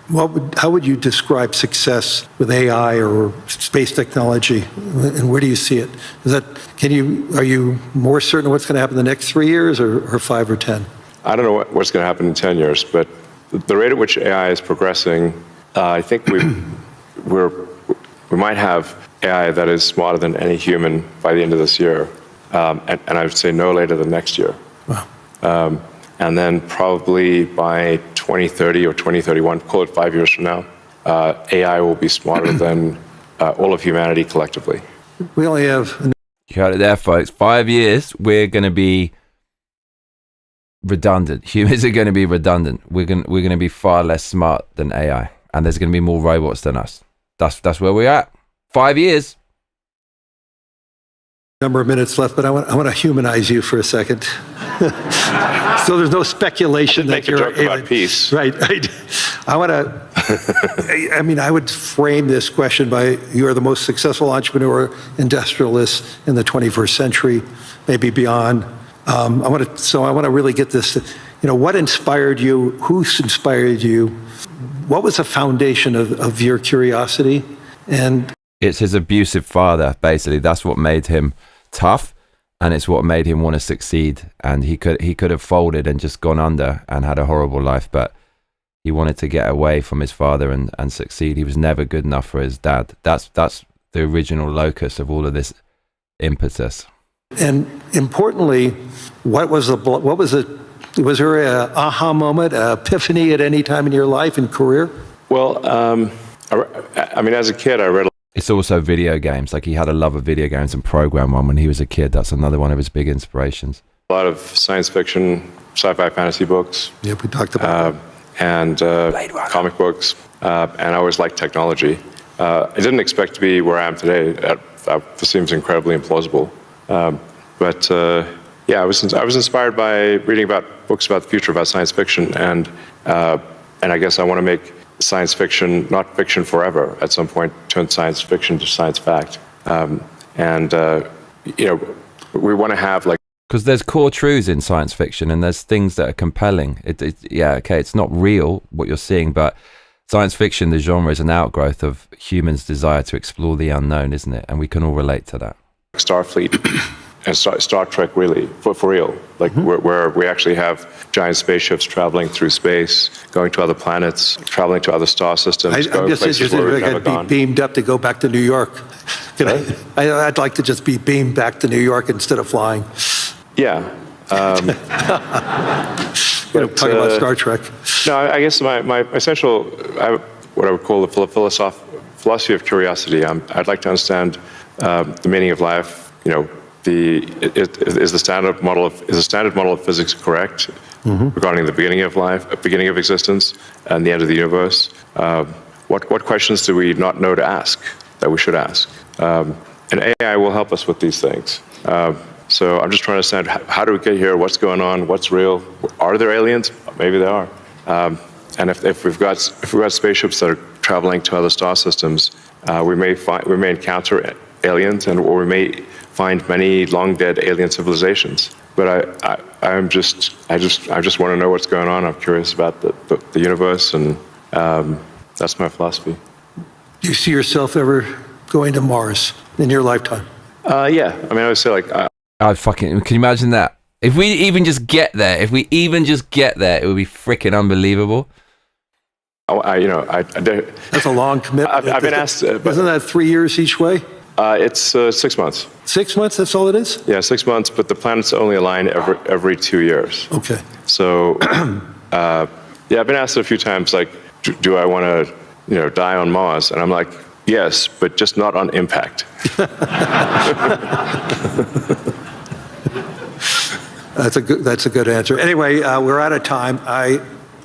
S2: How would you describe success with AI or space technology, and where do you see it? Are you more certain of what's going to happen in the next 3 years, or 5 or 10?
S3: I don't know what's going to happen in 10 years, but the rate at which AI is progressing, I think we might have AI that is smarter than any human by the end of this year, and I would say no later than next year.
S2: Wow.
S3: And then probably by 2030 or 2031, call it 5 years from now, AI will be smarter than all of humanity collectively.
S2: We only have...
S1: You heard it there, folks. 5 years, we're going to be redundant. Humans are going to be redundant. We're going to be far less smart than AI, and there's going to be more robots than us. That's where we're at. 5 years.
S2: Number of minutes left, but I want to humanize you for a second. So there's no speculation that you're...
S3: Make a joke about peace.
S2: Right. I want to... I would frame this question by, you are the most successful entrepreneur, industrialist in the 21st century, maybe beyond. I want to really get this, what inspired you? Who inspired you? What was the foundation of your curiosity? And
S1: it's his abusive father, basically. That's what made him tough, and it's what made him want to succeed. And he could have folded and just gone under and had a horrible life, but he wanted to get away from his father and succeed. He was never good enough for his dad. That's the original locus of all of this impetus. And
S2: importantly, was there an aha moment, an epiphany at any time in your life and career?
S3: Well, as a kid, I read.
S1: It's also video games. Like, he had a love of video games and program one when he was a kid. That's another one of his big inspirations.
S3: A lot of science fiction, sci-fi, fantasy books.
S2: Yep, we talked about that.
S3: And comic books. And I always liked technology. I didn't expect to be where I am today. That seems incredibly implausible. I was inspired by reading about books about the future, about science fiction, and I guess I want to make science fiction not fiction forever. At some point, turn science fiction to science fact, we want to have
S1: because there's core truths in science fiction, and there's things that are compelling. It's not real what you're seeing, but science fiction, the genre, is an outgrowth of humans' desire to explore the unknown, isn't it? And we can all relate to that.
S3: Starfleet and Star Trek, really, for real. Where we actually have giant spaceships traveling through space, going to other planets, traveling to other star systems.
S2: I'm just interested if I could be beamed up to go back to New York. I'd like to just be beamed back to New York instead of flying.
S3: Yeah.
S2: Talking about Star Trek.
S3: No, I guess my essential, what I would call the philosophy of curiosity. I'd like to understand the meaning of life. Is the standard model of physics correct regarding the beginning of life, beginning of existence, and the end of the universe? What questions do we not know to ask that we should ask? And AI will help us with these things. So I'm just trying to understand, how do we get here? What's going on? What's real? Are there aliens? Maybe there are. And if we've got spaceships that are traveling to other star systems, we may encounter aliens, or we may find many long dead alien civilizations. But I just want to know what's going on. I'm curious about the universe, and that's my philosophy.
S2: Do you see yourself ever going to Mars in your lifetime?
S3: Yeah. I would say
S1: can you imagine that? If we even just get there, it would be freaking unbelievable.
S2: That's a long commitment.
S3: I've been asked.
S2: Isn't that 3 years each way?
S3: It's 6 months.
S2: 6 months, that's all it is?
S3: Yeah, 6 months, but the planets only align every 2 years.
S2: Okay.
S3: So, I've been asked a few times, do I want to, die on Mars? And I'm like, yes, but just not on impact.
S2: That's a good answer. Anyway, we're out of time.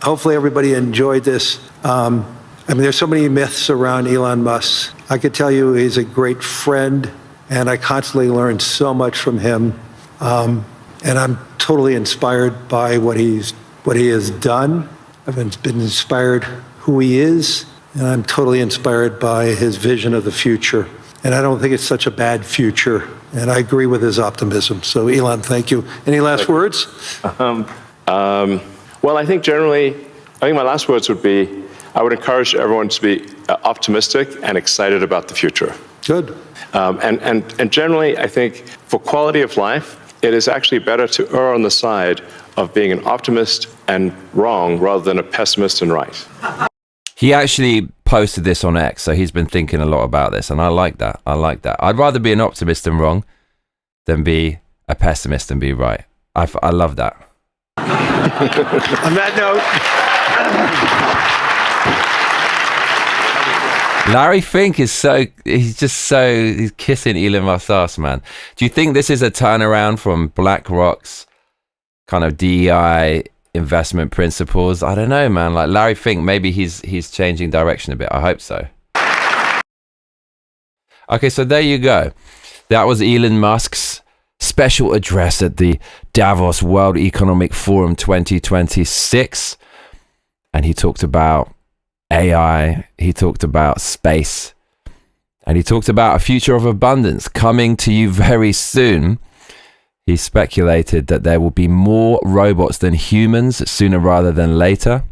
S2: Hopefully everybody enjoyed this. There's so many myths around Elon Musk. I could tell you he's a great friend, and I constantly learn so much from him. And I'm totally inspired by what he has done. I've been inspired who he is, and I'm totally inspired by his vision of the future. And I don't think it's such a bad future. And I agree with his optimism. So, Elon, thank you. Any last words?
S3: Well, I think my last words would be, I would encourage everyone to be optimistic and excited about the future.
S2: Good.
S3: And generally, I think for quality of life, it is actually better to err on the side of being an optimist and wrong rather than a pessimist and right.
S1: He actually posted this on X, so he's been thinking a lot about this, and I like that. I'd rather be an optimist and wrong than be a pessimist and be right. I love that.
S2: On that note,
S1: Larry Fink is he's kissing Elon Musk's ass, man. Do you think this is a turnaround from BlackRock's kind of DEI investment principles? I don't know, man. Like Larry Fink, maybe he's changing direction a bit. I hope so. Okay, so there you go. That was Elon Musk's special address at the Davos World Economic Forum 2026. And he talked about AI, he talked about space, and he talked about a future of abundance coming to you very soon. He speculated that there will be more robots than humans sooner rather than later.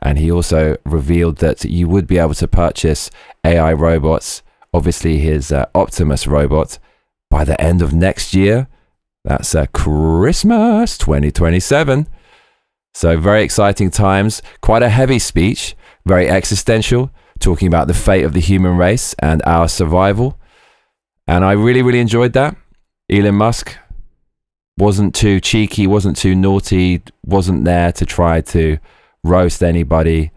S1: And he also revealed that you would be able to purchase AI robots, obviously his Optimus robot, by the end of next year. That's Christmas 2027. So very exciting times. Quite a heavy speech, very existential, talking about the fate of the human race and our survival. And I really, really enjoyed that. Elon Musk wasn't too cheeky, wasn't too naughty, wasn't there to try to roast anybody.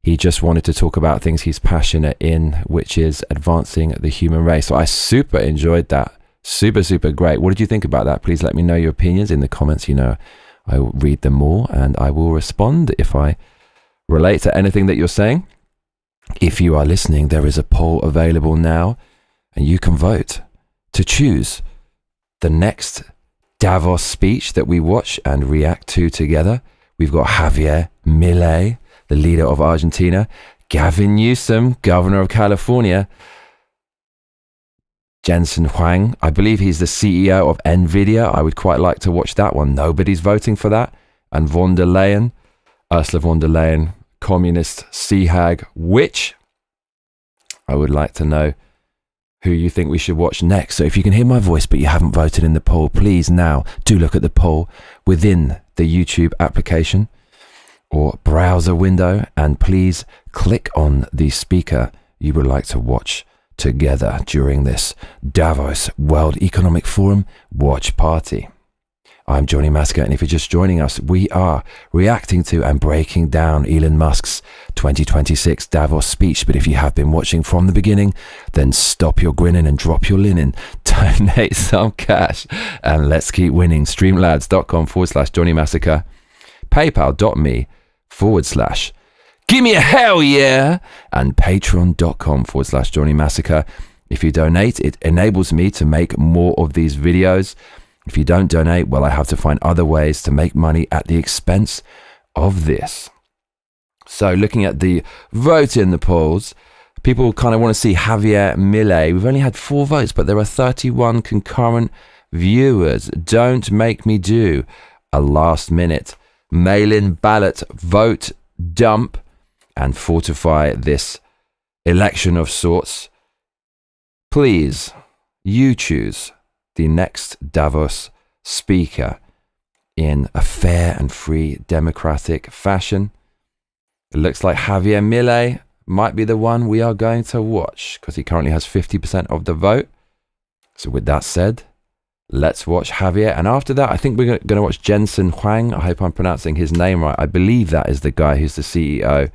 S1: He just wanted to talk about things he's passionate in, which is advancing the human race. So I super enjoyed that. Super, super great. What did you think about that? Please let me know your opinions in the comments. You know, I will read them all and I will respond if I relate to anything that you're saying. If you are listening, there is a poll available now and you can vote to choose the next Davos speech that we watch and react to together. We've got Javier Milei, the leader of Argentina, Gavin Newsom, governor of California, Jensen Huang, I believe he's the CEO of NVIDIA. I would quite like to watch that one. Nobody's voting for that. And von der Leyen, Ursula von der Leyen, communist sea hag witch. I would like to know who you think we should watch next. So if you can hear my voice but you haven't voted in the poll, please now do look at the poll within the YouTube application or browser window, and please click on the speaker you would like to watch together during this Davos World Economic Forum watch party. I'm Johnny Massacre, and if you're just joining us, we are reacting to and breaking down Elon Musk's 2026 Davos speech. But if you have been watching from the beginning, then stop your grinning and drop your linen, donate some cash, and let's keep winning. Streamlabs.com/Johnny Massacre, paypal.me/ give me a hell yeah, and patreon.com/Johnny Massacre. If you donate, it enables me to make more of these videos. If you don't donate, well, I have to find other ways to make money at the expense of this. So looking at the vote in the polls, people kind of want to see Javier Milei. We've only had 4 votes, but there are 31 concurrent viewers. Don't make me do a last minute mail-in ballot vote dump and fortify this election of sorts. Please, you choose the next Davos speaker in a fair and free democratic fashion. It looks like Javier Milei might be the one we are going to watch because he currently has 50% of the vote. So with that said, let's watch Javier. And after that, I think we're going to watch Jensen Huang. I hope I'm pronouncing his name right. I believe that is the guy who's the CEO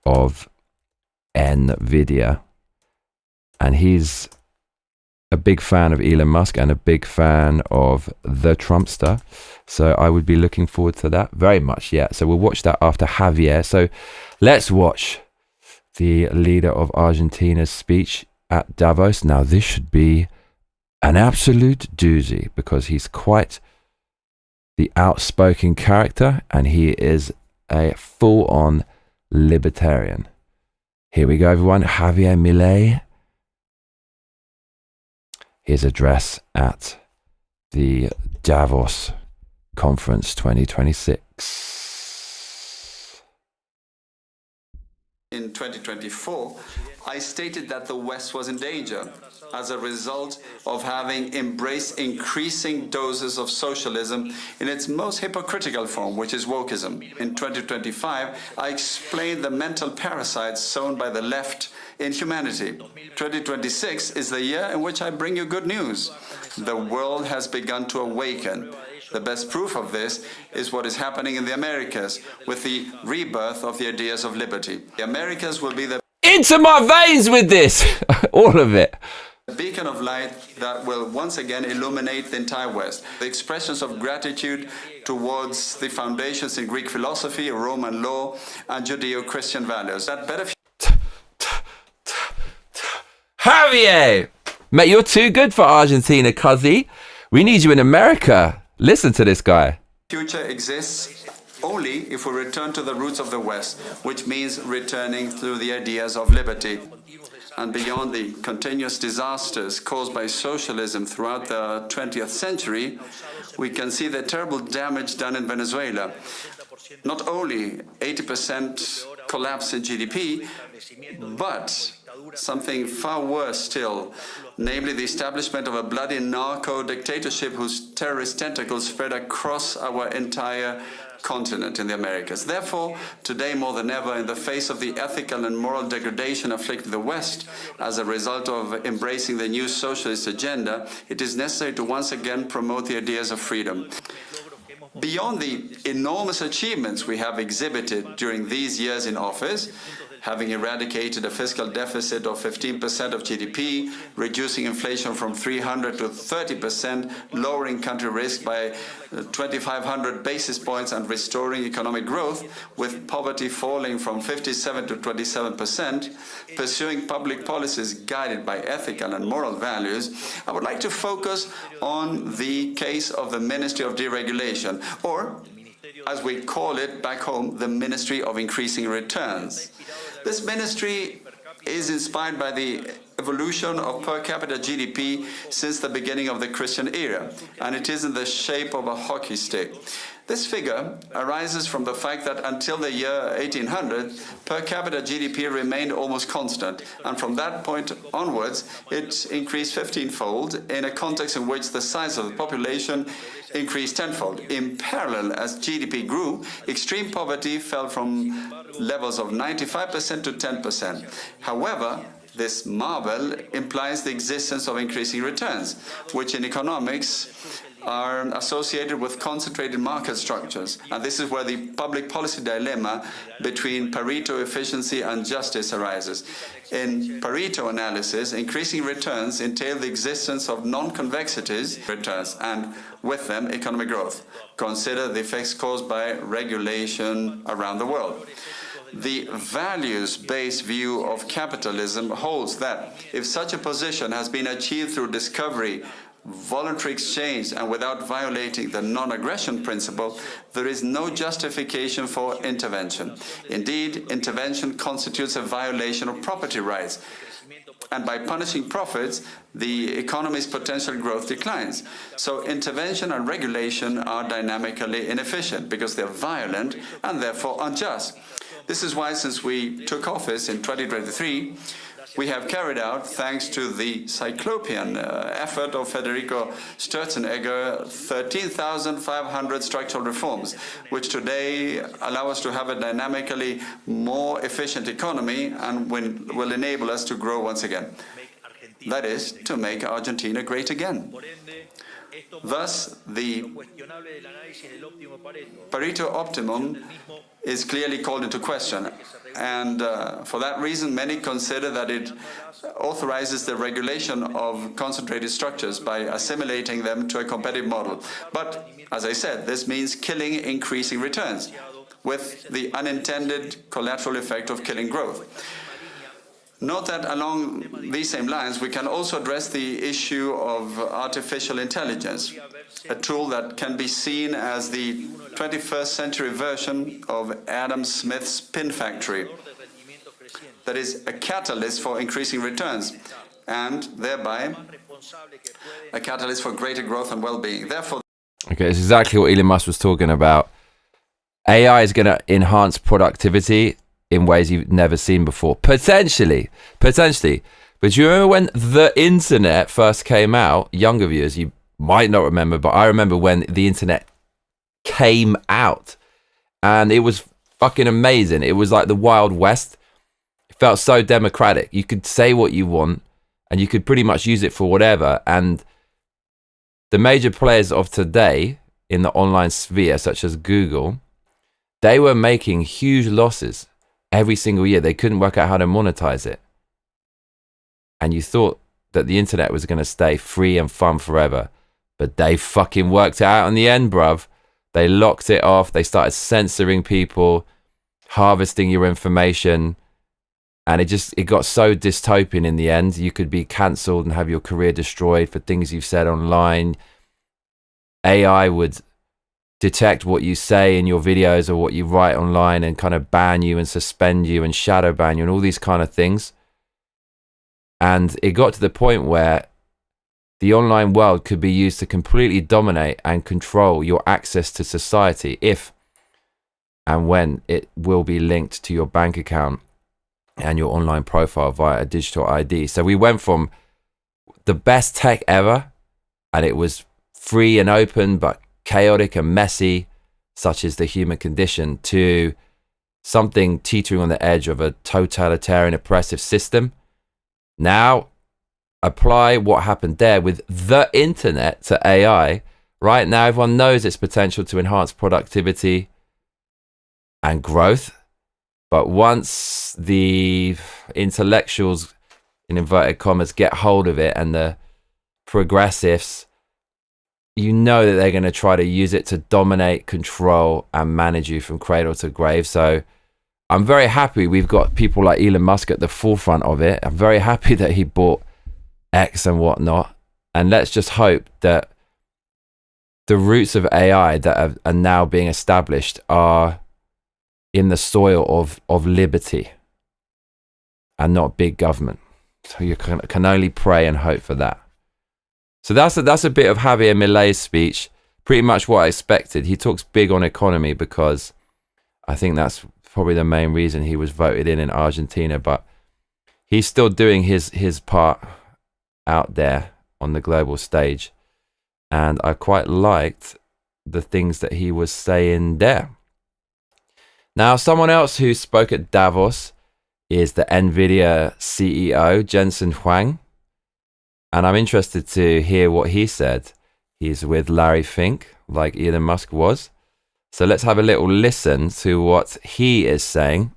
S1: of NVIDIA. And he's a big fan of Elon Musk and a big fan of the Trumpster. So I would be looking forward to that very much. Yeah. So we'll watch that after Javier. So let's watch the leader of Argentina's speech at Davos. Now this should be an absolute doozy because he's quite the outspoken character and he is a full-on libertarian. Here we go, everyone. Javier Milei. His address at the Davos Conference 2026.
S5: in 2024, I stated that the West was in danger as a result of having embraced increasing doses of socialism in its most hypocritical form, which is wokeism. In 2025, I explained the mental parasites sown by the left in humanity. 2026 is the year in which I bring you good news. The world has begun to awaken. The best proof of this is what is happening in the Americas with the rebirth of the ideas of liberty. The Americas will be the
S1: Into my veins with this! All of it.
S5: beacon of light that will once again illuminate the entire West. The expressions of gratitude towards the foundations in Greek philosophy, Roman law, and Judeo-Christian values. That better
S1: Javier! Mate, you're too good for Argentina, cuzzy. We need you in America. Listen to this guy.
S5: future exists only if we return to the roots of the West, which means returning to the ideas of liberty. And beyond the continuous disasters caused by socialism throughout the 20th century, we can see the terrible damage done in Venezuela. Not only 80% collapse in GDP, but something far worse still, namely the establishment of a bloody narco dictatorship whose terrorist tentacles spread across our entire continent in the Americas. Therefore, today more than ever, in the face of the ethical and moral degradation afflicting the West as a result of embracing the new socialist agenda, it is necessary to once again promote the ideas of freedom. Beyond the enormous achievements we have exhibited during these years in office, having eradicated a fiscal deficit of 15% of GDP, reducing inflation from 300 to 30%, lowering country risk by 2,500 basis points and restoring economic growth, with poverty falling from 57 to 27%, pursuing public policies guided by ethical and moral values, I would like to focus on the case of the Ministry of Deregulation, or, as we call it back home, the Ministry of Increasing Returns. This ministry is inspired by the evolution of per capita GDP since the beginning of the Christian era, and it is in the shape of a hockey stick. This figure arises from the fact that until the year 1800, per capita GDP remained almost constant, and from that point onwards, it increased 15-fold in a context in which the size of the population increased tenfold. In parallel, as GDP grew, extreme poverty fell from levels of 95% to 10%. However, this marvel implies the existence of increasing returns, which in economics are associated with concentrated market structures. And this is where the public policy dilemma between Pareto efficiency and justice arises. In Pareto analysis, increasing returns entail the existence of non-convexities returns and with them economic growth. Consider the effects caused by regulation around the world. The values-based view of capitalism holds that if such a position has been achieved through discovery, voluntary exchange, and without violating the non-aggression principle, there is no justification for intervention. Indeed, intervention constitutes a violation of property rights. And by punishing profits, the economy's potential growth declines. So intervention and regulation are dynamically inefficient because they're violent and therefore unjust. This is why, since we took office in 2023, we have carried out, thanks to the cyclopean effort of Federico Sturzenegger, 13,500 structural reforms, which today allow us to have a dynamically more efficient economy and will enable us to grow once again. That is, to make Argentina great again. Thus, the Pareto optimum is clearly called into question, and for that reason many consider that it authorizes the regulation of concentrated structures by assimilating them to a competitive model. But, as I said, this means killing increasing returns, with the unintended collateral effect of killing growth. Note that along these same lines, we can also address the issue of artificial intelligence, a tool that can be seen as the 21st century version of Adam Smith's pin factory, that is a catalyst for increasing returns, and thereby a catalyst for greater growth and well-being. Therefore,
S1: Okay, it's exactly what Elon Musk was talking about. AI is going to enhance productivity in ways you've never seen before. Potentially. But do you remember when the internet first came out? Younger viewers, you might not remember, but I remember when the internet came out, and it was fucking amazing. It was like the Wild West. It felt so democratic. You could say what you want, and you could pretty much use it for whatever. And the major players of today in the online sphere, such as Google, they were making huge losses every single year. They couldn't work out how to monetize it. And you thought that the internet was going to stay free and fun forever. But they fucking worked it out in the end, bruv. They locked it off. They started censoring people, harvesting your information. And it got so dystopian in the end. You could be cancelled and have your career destroyed for things you've said online. AI would detect what you say in your videos or what you write online and kind of ban you and suspend you and shadow ban you and all these kind of things. And it got to the point where the online world could be used to completely dominate and control your access to society if and when it will be linked to your bank account and your online profile via a digital ID. So we went from the best tech ever, and it was free and open but chaotic and messy, such as the human condition, to something teetering on the edge of a totalitarian oppressive system. Now, apply what happened there with the internet to AI. Right now, everyone knows its potential to enhance productivity and growth. But once the intellectuals, in inverted commas, get hold of it, and the progressives, you know that they're going to try to use it to dominate, control, and manage you from cradle to grave. So I'm very happy we've got people like Elon Musk at the forefront of it. I'm very happy that he bought X and whatnot. And let's just hope that the roots of AI that are now being established are in the soil of liberty and not big government. So you can only pray and hope for that. So that's a bit of Javier Milei's speech. Pretty much what I expected. He talks big on economy because I think that's probably the main reason he was voted in Argentina, but he's still doing his part out there on the global stage, and I quite liked the things that he was saying there. Now, someone else who spoke at Davos is the NVIDIA CEO, Jensen Huang, and I'm interested to hear what he said. He's with Larry Fink, like Elon Musk was. So let's have a little listen to what he is saying.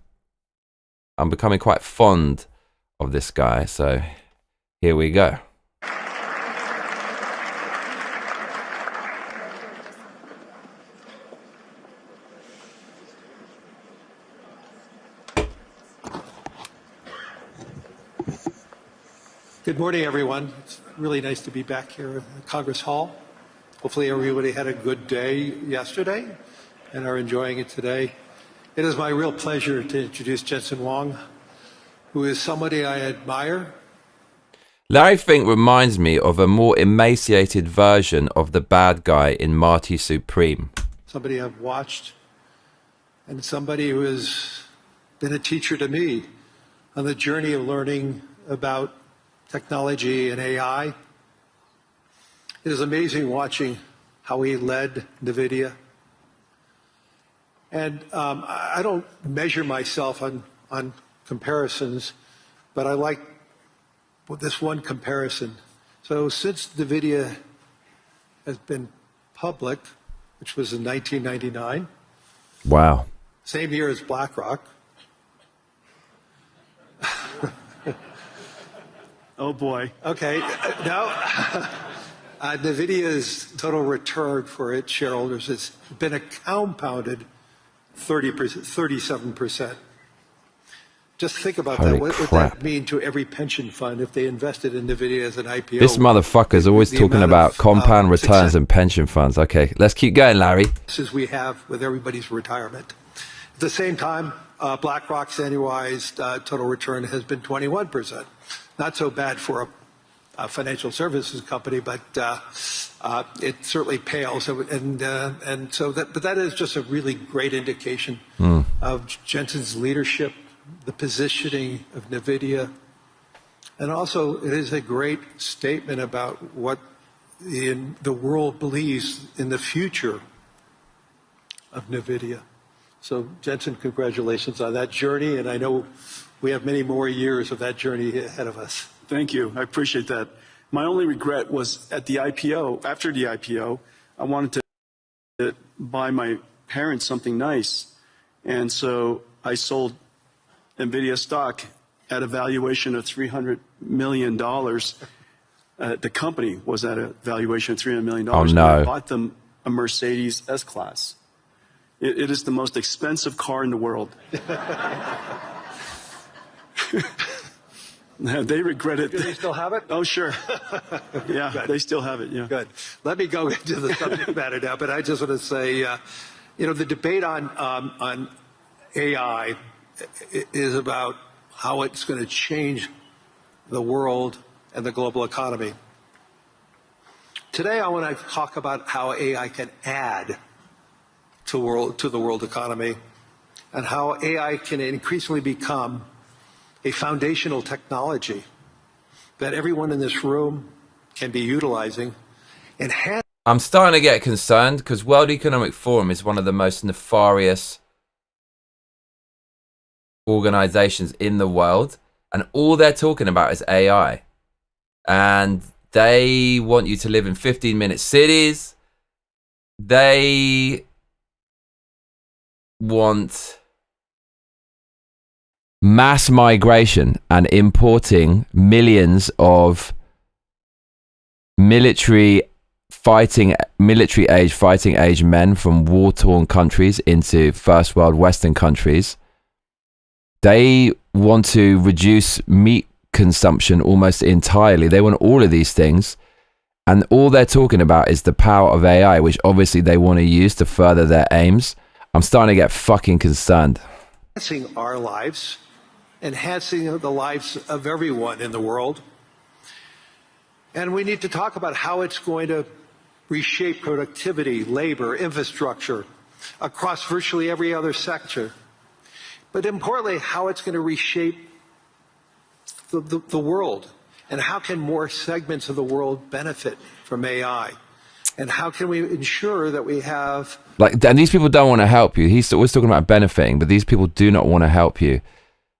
S1: I'm becoming quite fond of this guy, so here we go.
S2: Good morning, everyone. It's really nice to be back here at Congress Hall. Hopefully everybody had a good day yesterday and are enjoying it today. It is my real pleasure to introduce Jensen Huang, who is somebody I admire.
S1: Larry Fink reminds me of a more emaciated version of the bad guy in Marty Supreme.
S2: Somebody I've watched, and somebody who has been a teacher to me on the journey of learning about technology and AI. It is amazing watching how he led NVIDIA. And I don't measure myself on comparisons, but I like this one comparison. So since NVIDIA has been public, which was in 1999.
S1: Wow.
S2: Same year as BlackRock. Oh boy. Okay. Now, NVIDIA's total return for its shareholders has been a compounded 37%. Just think about that. What would that mean to every pension fund if they invested in NVIDIA as an IPO?
S1: This motherfucker's always talking about compound returns and pension funds. Okay, let's keep going, Larry.
S2: As we have with everybody's retirement. At the same time, BlackRock's annualized total return has been 21%. Not so bad for financial services company, but it certainly pales. And so that is just a really great indication of Jensen's leadership, the positioning of NVIDIA. And also, it is a great statement about what the world believes in the future of NVIDIA. So, Jensen, congratulations on that journey, and I know we have many more years of that journey ahead of us.
S6: Thank you. I appreciate that. My only regret was at the IPO, after the IPO, I wanted to buy my parents something nice, and so I sold NVIDIA stock at a valuation of $300 million. The company was at a valuation of $300 million.
S1: Oh, no.
S6: I bought them a Mercedes S-Class. It is the most expensive car in the world. They regret it.
S2: Do they still have it?
S6: Oh, sure. Yeah,
S2: Good.
S6: They still have it, yeah.
S2: Good. Let me go into the subject matter now, but I just want to say, the debate on AI is about how it's going to change the world and the global economy. Today, I want to talk about how AI can add to the world economy, and how AI can increasingly become a foundational technology that everyone in this room can be utilizing.
S1: I'm starting to get concerned because World Economic Forum is one of the most nefarious organizations in the world, and all they're talking about is AI. And they want you to live in 15-minute cities. They want mass migration and importing millions of military age fighting age men from war-torn countries into first world Western countries. They want to reduce meat consumption almost entirely. They want all of these things, and all they're talking about is the power of AI, which obviously they want to use to further their aims. I'm starting to get fucking concerned.
S2: Enhancing our lives, enhancing the lives of everyone in the world. And we need to talk about how it's going to reshape productivity, labor, infrastructure across virtually every other sector. But importantly, how it's going to reshape the world, and how can more segments of the world benefit from AI, and how can we ensure that we have
S1: and these people don't want to help you. He's always talking about benefiting, but these people do not want to help you.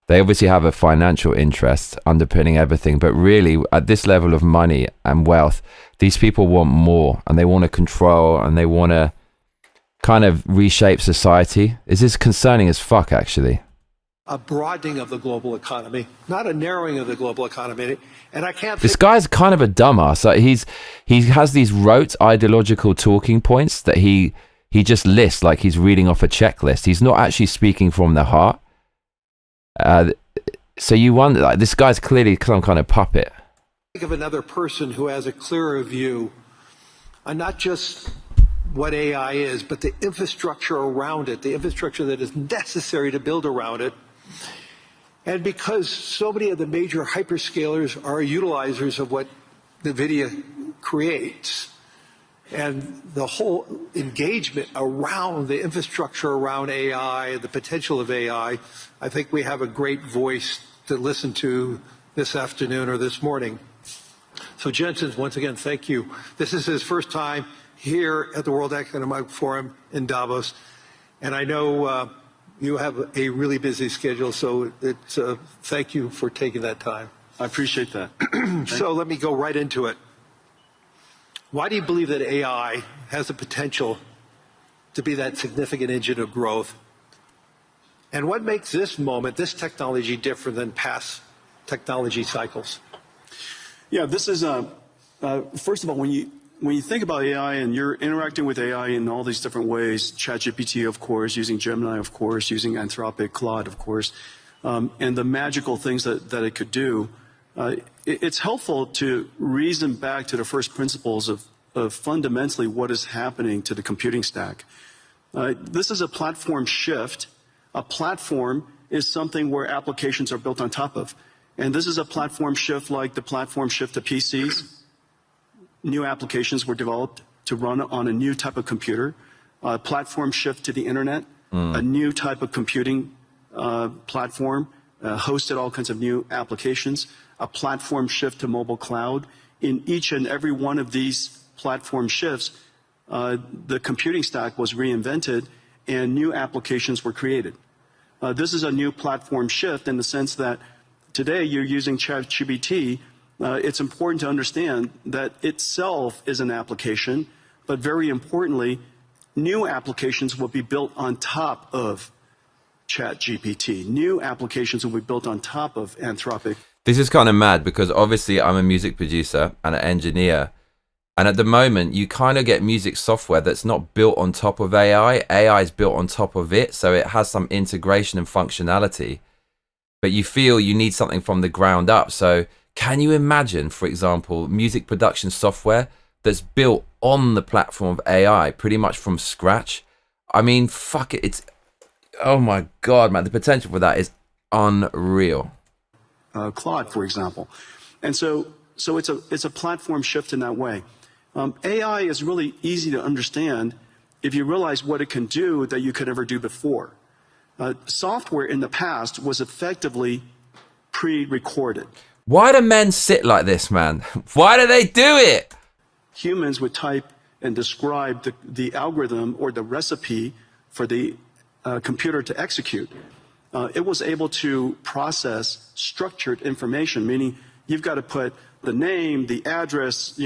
S1: They obviously have a financial interest underpinning everything, but really at this level of money and wealth, these people want more, and they want to control, and they want to kind of reshape society. Is this concerning as fuck, actually?
S2: a broadening of the global economy, not a narrowing of the global economy. And I can't.
S1: This guy's kind of a dumbass. Like he has these rote ideological talking points that he just lists like he's reading off a checklist. He's not actually speaking from the heart. So you wonder, like, this guy's clearly some kind of puppet.
S2: Think of another person who has a clearer view on not just what AI is, but the infrastructure around it, the infrastructure that is necessary to build around it. And because so many of the major hyperscalers are utilizers of what NVIDIA creates, and the whole engagement around the infrastructure around AI, the potential of AI, I think we have a great voice to listen to this afternoon or this morning. So Jensen, once again, thank you. This is his first time here at the World Economic Forum in Davos, and I know you have a really busy schedule, so thank you for taking that time.
S6: I appreciate that.
S2: So let me go right into it. Why do you believe that AI has the potential to be that significant engine of growth? And what makes this moment, this technology, different than past technology cycles?
S6: Yeah, this is, first of all, when you think about AI and you're interacting with AI in all these different ways, ChatGPT, of course, using Gemini, of course, using Anthropic, Claude, of course, and the magical things that it could do, it's helpful to reason back to the first principles of fundamentally what is happening to the computing stack. This is a platform shift. A platform is something where applications are built on top of. And this is a platform shift like the platform shift to PCs. New applications were developed to run on a new type of computer. Platform shift to the internet, a new type of computing platform, hosted all kinds of new applications, a platform shift to mobile cloud. In each and every one of these platform shifts, the computing stack was reinvented and new applications were created. This is a new platform shift in the sense that today you're using ChatGPT. It's important to understand that itself is an application, but very importantly, new applications will be built on top of ChatGPT. New applications will be built on top of Anthropic.
S1: This is kind of mad because obviously I'm a music producer and an engineer. And at the moment, you kind of get music software that's not built on top of AI. AI is built on top of it. So it has some integration and functionality. But you feel you need something from the ground up. So can you imagine, for example, music production software that's built on the platform of AI pretty much from scratch? I mean, fuck it. It's, oh my God, man. The potential for that is unreal.
S6: Claude, for example. And so it's a platform shift in that way. AI is really easy to understand if you realize what it can do that you could never do before. Software in the past was effectively pre-recorded.
S1: Why do men sit like this, man? Why do they do it?
S6: Humans would type and describe the algorithm or the recipe for the computer to execute. It was able to process structured information, meaning you've got to put the name, the address,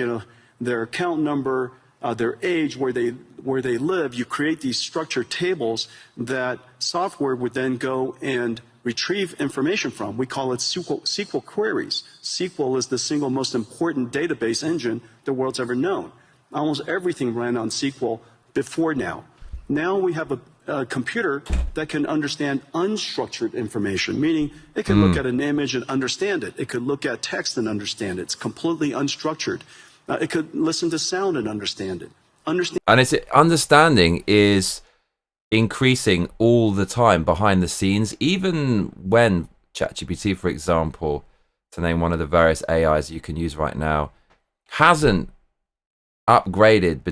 S6: their account number, their age, where they live. You create these structured tables that software would then go and retrieve information from. We call it SQL queries. SQL is the single most important database engine the world's ever known. Almost everything ran on SQL before now. Now we have a computer that can understand unstructured information, meaning it can look at an image and understand it. It could look at text and understand it. It's completely unstructured. It could listen to sound and understand it.
S1: And its understanding is increasing all the time behind the scenes, even when ChatGPT, for example, to name one of the various AIs you can use right now, hasn't upgraded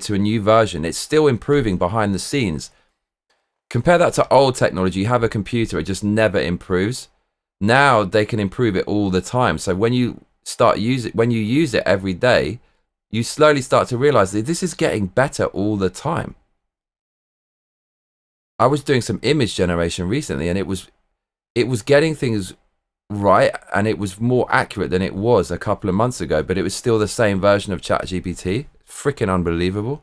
S1: to a new version. It's still improving behind the scenes. Compare that to old technology. You have a computer, it just never improves. Now they can improve it all the time. So when you use it every day, you slowly start to realize that this is getting better all the time. I was doing some image generation recently, and it was getting things right, and it was more accurate than it was a couple of months ago, but it was still the same version of ChatGPT. Freaking unbelievable.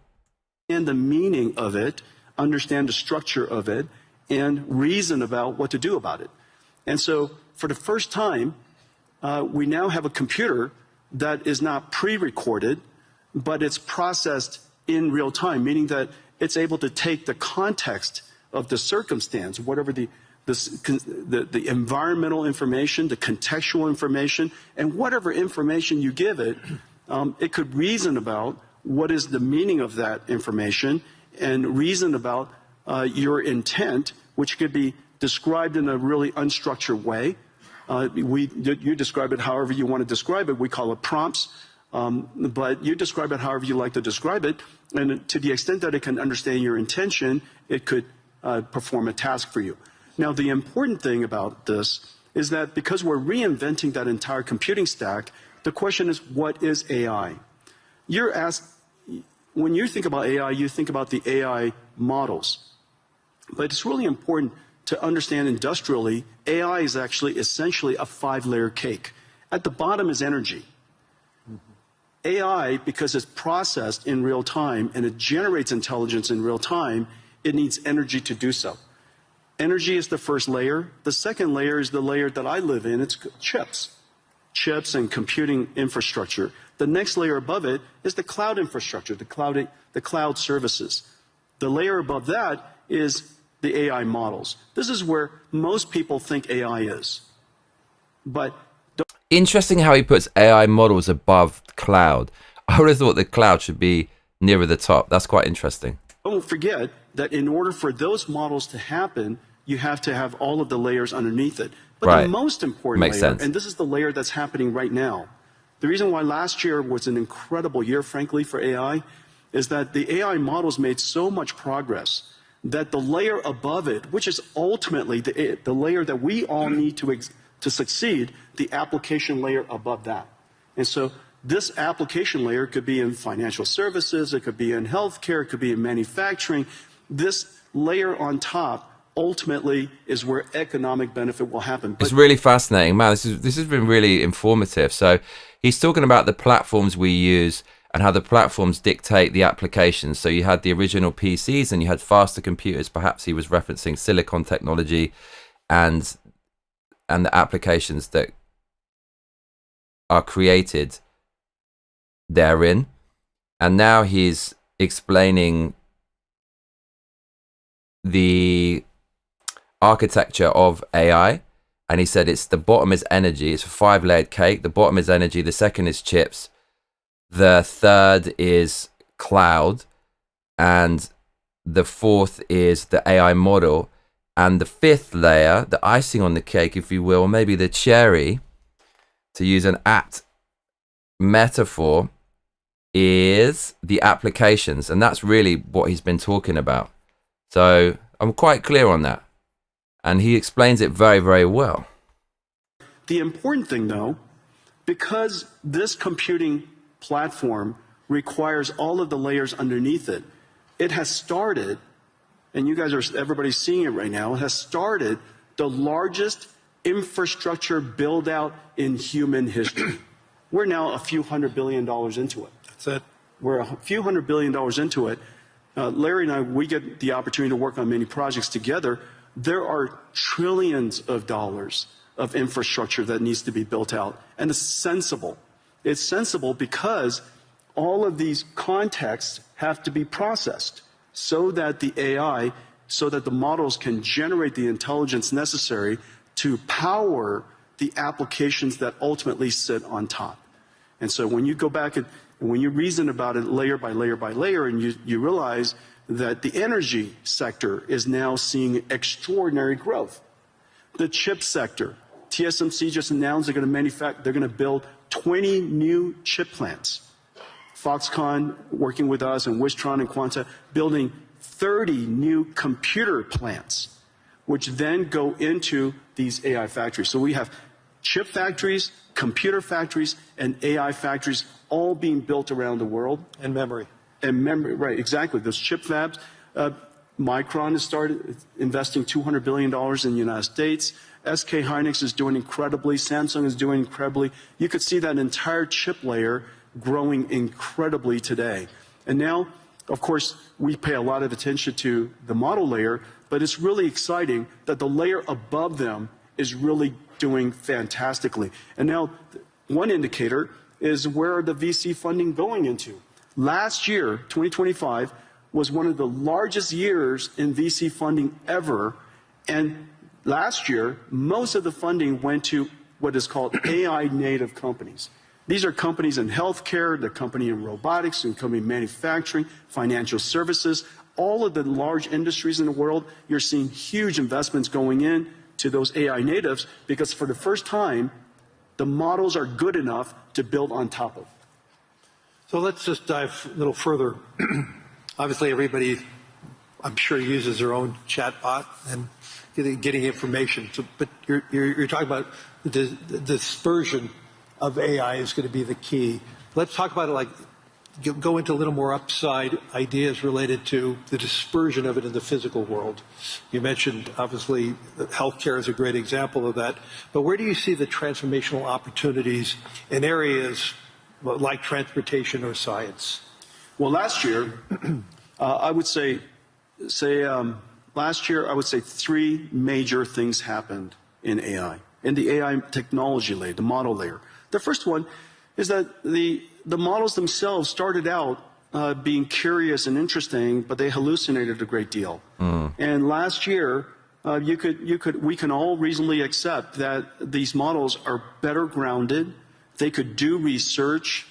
S6: And the meaning of it, understand the structure of it, and reason about what to do about it. And so for the first time, we now have a computer that is not pre-recorded, but it's processed in real time, meaning that it's able to take the context of the circumstance, whatever the environmental information, the contextual information, and whatever information you give it, it could reason about what is the meaning of that information and reason about your intent, which could be described in a really unstructured way. You describe it however you want to describe it. We call it prompts, but you describe it however you like to describe it. And to the extent that it can understand your intention, it could perform a task for you. Now, the important thing about this is that because we're reinventing that entire computing stack, the question is, what is AI? You're asked, when you think about AI, you think about the AI models. But it's really important to understand industrially, AI is actually essentially a 5-layer cake. At the bottom is energy. AI, because it's processed in real time and it generates intelligence in real time, it needs energy to do so. Energy is the first layer. The second layer is the layer that I live in. It's chips. Chips and computing infrastructure. The next layer above it is the cloud infrastructure, the cloud services. The layer above that is the AI models. This is where most people think AI is. But
S1: interesting how he puts AI models above cloud. I would have thought the cloud should be nearer the top. That's quite interesting.
S6: don't forget that in order for those models to happen, you have to have all of the layers underneath it. But
S1: Right.
S6: the most important
S1: Makes
S6: layer,
S1: sense.
S6: and this is the layer that's happening right now, the reason why last year was an incredible year, frankly, for AI, is that the AI models made so much progress that the layer above it, which is ultimately the layer that we all need to succeed, the application layer above that. And so this application layer could be in financial services, it could be in healthcare, it could be in manufacturing. This layer on top ultimately is where economic benefit will happen.
S1: It's really fascinating, man. This has been really informative. So he's talking about the platforms we use and how the platforms dictate the applications. So you had the original PCs and you had faster computers. Perhaps he was referencing silicon technology and the applications that are created therein. And now he's explaining the architecture of AI, and he said it's the bottom is energy. It's a 5-layered cake. The bottom is energy, the second is chips, the third is cloud, and the fourth is the AI model, and the fifth layer, the icing on the cake, if you will, maybe the cherry, to use an apt metaphor, is the applications. And that's really what he's been talking about. So I'm quite clear on that. And he explains it very, very well.
S6: The important thing, though, because this computing platform requires all of the layers underneath it, it has started, and you guys are, everybody's seeing it right now, it has started the largest infrastructure build out in human history. We're now a few $100 billion into it.
S2: That's it.
S6: We're a few $100 billion into it. Larry and I, we get the opportunity to work on many projects together. There are trillions of dollars of infrastructure that needs to be built out, and it's sensible. It's sensible because all of these contexts have to be processed so that the AI, so that the models can generate the intelligence necessary to power the applications that ultimately sit on top. And so when you go back and when you reason about it layer by layer by layer, and you realize that the energy sector is now seeing extraordinary growth. The chip sector, TSMC just announced they're going to build 20 new chip plants. Foxconn working with us, and Wistron and Quanta building 30 new computer plants, which then go into these AI factories. So we have chip factories, computer factories, and AI factories all being built around the world.
S2: And memory.
S6: And memory, right, exactly. Those chip fabs. Micron has started investing $200 billion in the United States. SK Hynix is doing incredibly. Samsung is doing incredibly. You could see that entire chip layer growing incredibly today. And now, of course, we pay a lot of attention to the model layer, but it's really exciting that the layer above them is really doing fantastically. And now, one indicator is where the VC funding going into. Last year, 2025, was one of the largest years in VC funding ever. And last year, most of the funding went to what is called AI native companies. These are companies in healthcare, the company in robotics, and company in manufacturing, financial services, all of the large industries in the world. You're seeing huge investments going in to those AI natives because for the first time, the models are good enough to build on top of.
S2: So let's just dive a little further. Obviously, everybody, I'm sure, uses their own chatbot and getting information. So, but you're talking about the dispersion of AI is going to be the key. Let's talk about it, like go into a little more upside ideas related to the dispersion of it in the physical world. You mentioned, obviously, that healthcare is a great example of that. But where do you see the transformational opportunities in areas like transportation or science?
S6: Well, last year, I would say last year, I would say three major things happened in AI, in the AI technology layer, the model layer. The first one is that the models themselves started out being curious and interesting, but they hallucinated a great deal. And last year, we can all reasonably accept that these models are better grounded. They could do research.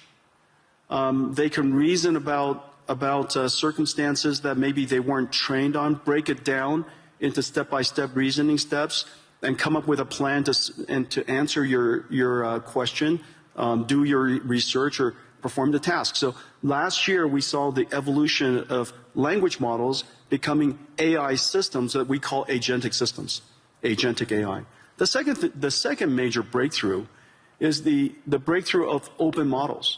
S6: They can reason about circumstances that maybe they weren't trained on, break it down into step-by-step reasoning steps and come up with a plan to answer your question, do your research, or perform the task. So last year, we saw the evolution of language models becoming AI systems that we call agentic systems, agentic AI. The second major breakthrough is the breakthrough of open models.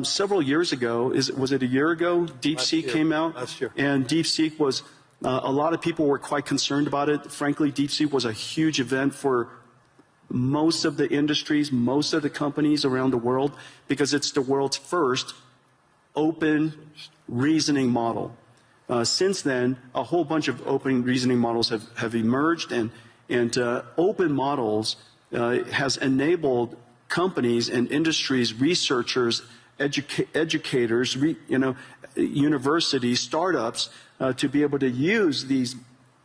S6: Several years ago, was it a year ago, DeepSeek came out?
S2: Last year.
S6: And DeepSeek was, a lot of people were quite concerned about it. Frankly, DeepSeek was a huge event for most of the industries, most of the companies around the world, because it's the world's first open reasoning model. Since then, a whole bunch of open reasoning models have emerged, and open models has enabled companies and industries, researchers, educators, universities, startups, to be able to use these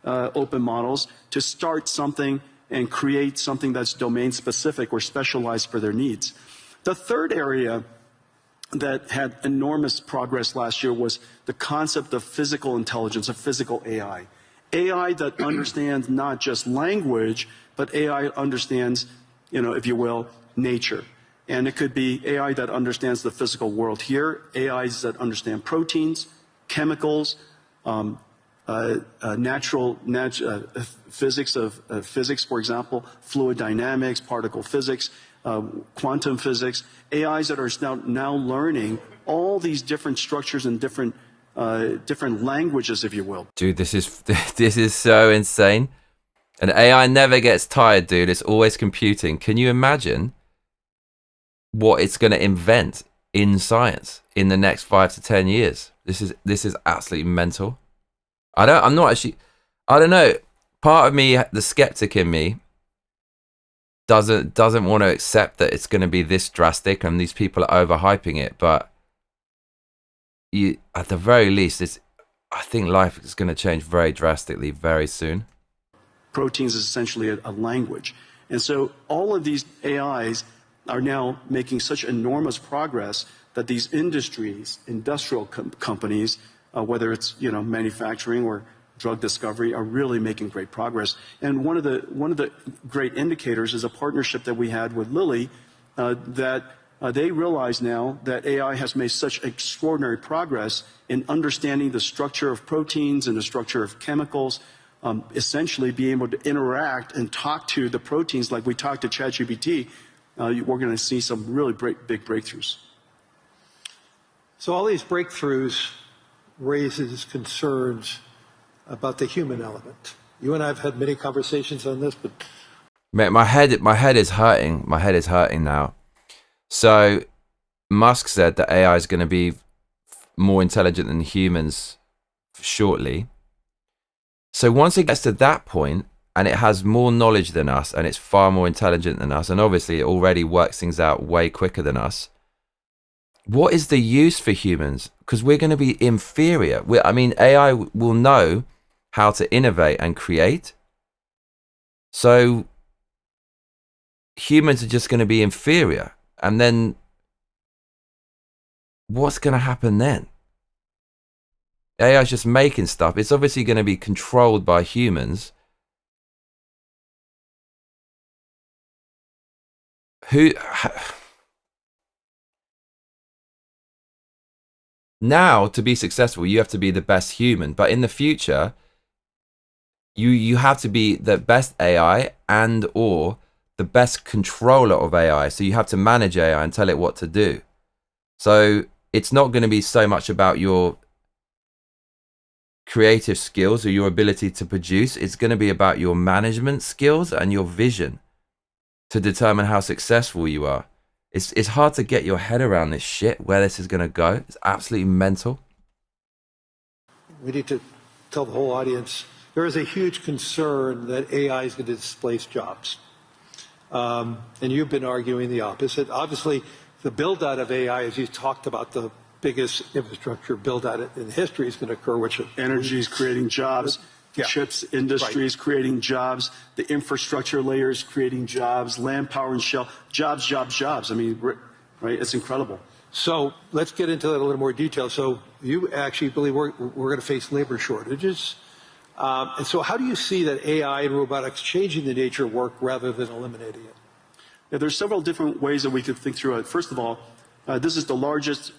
S6: open models to start something and create something that's domain specific or specialized for their needs. The third area that had enormous progress last year was the concept of physical intelligence, of physical AI. AI that understands not just language, but AI understands, if you will, nature. And it could be AI that understands the physical world here, AIs that understand proteins, chemicals, natural physics, for example, fluid dynamics, particle physics, quantum physics, AIs that are now learning all these different structures and different languages, if you will.
S1: Dude, this is so insane. And AI never gets tired, dude. It's always computing. Can you imagine what it's going to invent in science in the next 5 to 10 years? This is absolutely mental. I don't know. Part of me, the skeptic in me, doesn't want to accept that it's going to be this drastic and these people are overhyping it. But at the very least, I think life is going to change very drastically very soon.
S6: Proteins is essentially a language. And so all of these AIs are now making such enormous progress that these industrial companies, whether it's manufacturing or drug discovery, are really making great progress. And one of the great indicators is a partnership that we had with Lilly, that they realize now that AI has made such extraordinary progress in understanding the structure of proteins and the structure of chemicals, essentially being able to interact and talk to the proteins like we talk to ChatGPT. We're going to see some really big breakthroughs.
S2: So all these breakthroughs raises concerns about the human element. You and I have had many conversations on this, but
S1: Mate, my head is hurting. My head is hurting now. So Musk said that AI is going to be more intelligent than humans shortly. So once it gets to that point and it has more knowledge than us and it's far more intelligent than us, and obviously it already works things out way quicker than us, what is the use for humans? Because we're going to be inferior. AI will know how to innovate and create. So humans are just going to be inferior. And then what's going to happen then? AI is just making stuff. It's obviously going to be controlled by humans. Now, to be successful, you have to be the best human. But in the future, you have to be the best AI and or the best controller of AI. So you have to manage AI and tell it what to do. So it's not going to be so much about your creative skills or your ability to produce. It's going to be about your management skills and your vision to determine how successful you are. It's hard to get your head around this shit, where this is going to go. It's absolutely mental.
S2: we need to tell the whole audience there is a huge concern that AI is going to displace jobs. And you've been arguing the opposite. Obviously, the build-out of AI, as you talked about, the biggest infrastructure build-out in history is going to occur, which
S6: energy is creating jobs.
S2: Yeah.
S6: Chips industry is creating jobs. The infrastructure layer is creating jobs. Land, power, and shell. Jobs, jobs, jobs. I mean, right? It's incredible.
S2: So let's get into that in a little more detail. So you actually believe we're going to face labor shortages. And so how do you see that AI and robotics changing the nature of work rather than eliminating it?
S6: Yeah, there's several different ways that we could think through it. First of all, this is the largest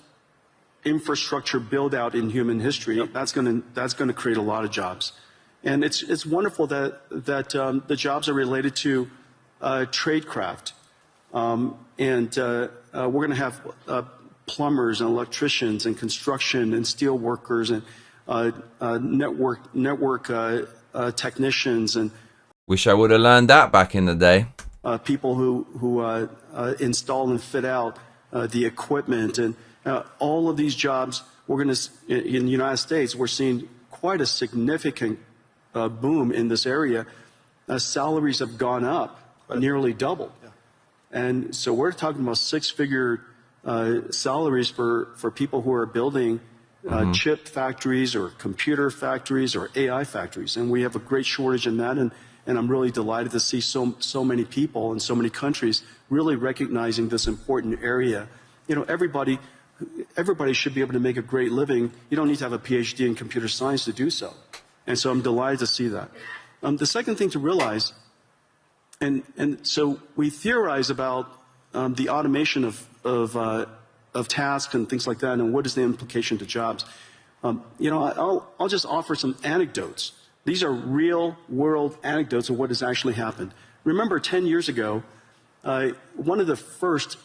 S6: infrastructure build out in human history. Yep. That's going to create a lot of jobs. And it's wonderful that the jobs are related to tradecraft. We're going to have plumbers and electricians and construction and steel workers and network technicians and
S1: Wish I would have learned that back in the day.
S6: people who install and fit out the equipment and all of these jobs. We're going to in the United States, we're seeing quite a significant boom in this area. Salaries have gone up nearly double. Yeah. And so we're talking about six-figure salaries for people who are building chip factories or computer factories or AI factories. And we have a great shortage in that. And I'm really delighted to see so many people in so many countries really recognizing this important area. You know, everybody should be able to make a great living. You don't need to have a PhD in computer science to do so. And so I'm delighted to see that. The second thing to realize, and so we theorize about the automation of tasks and things like that, and what is the implication to jobs. You know, I'll just offer some anecdotes. These are real world anecdotes of what has actually happened. Remember 10 years ago, one of the first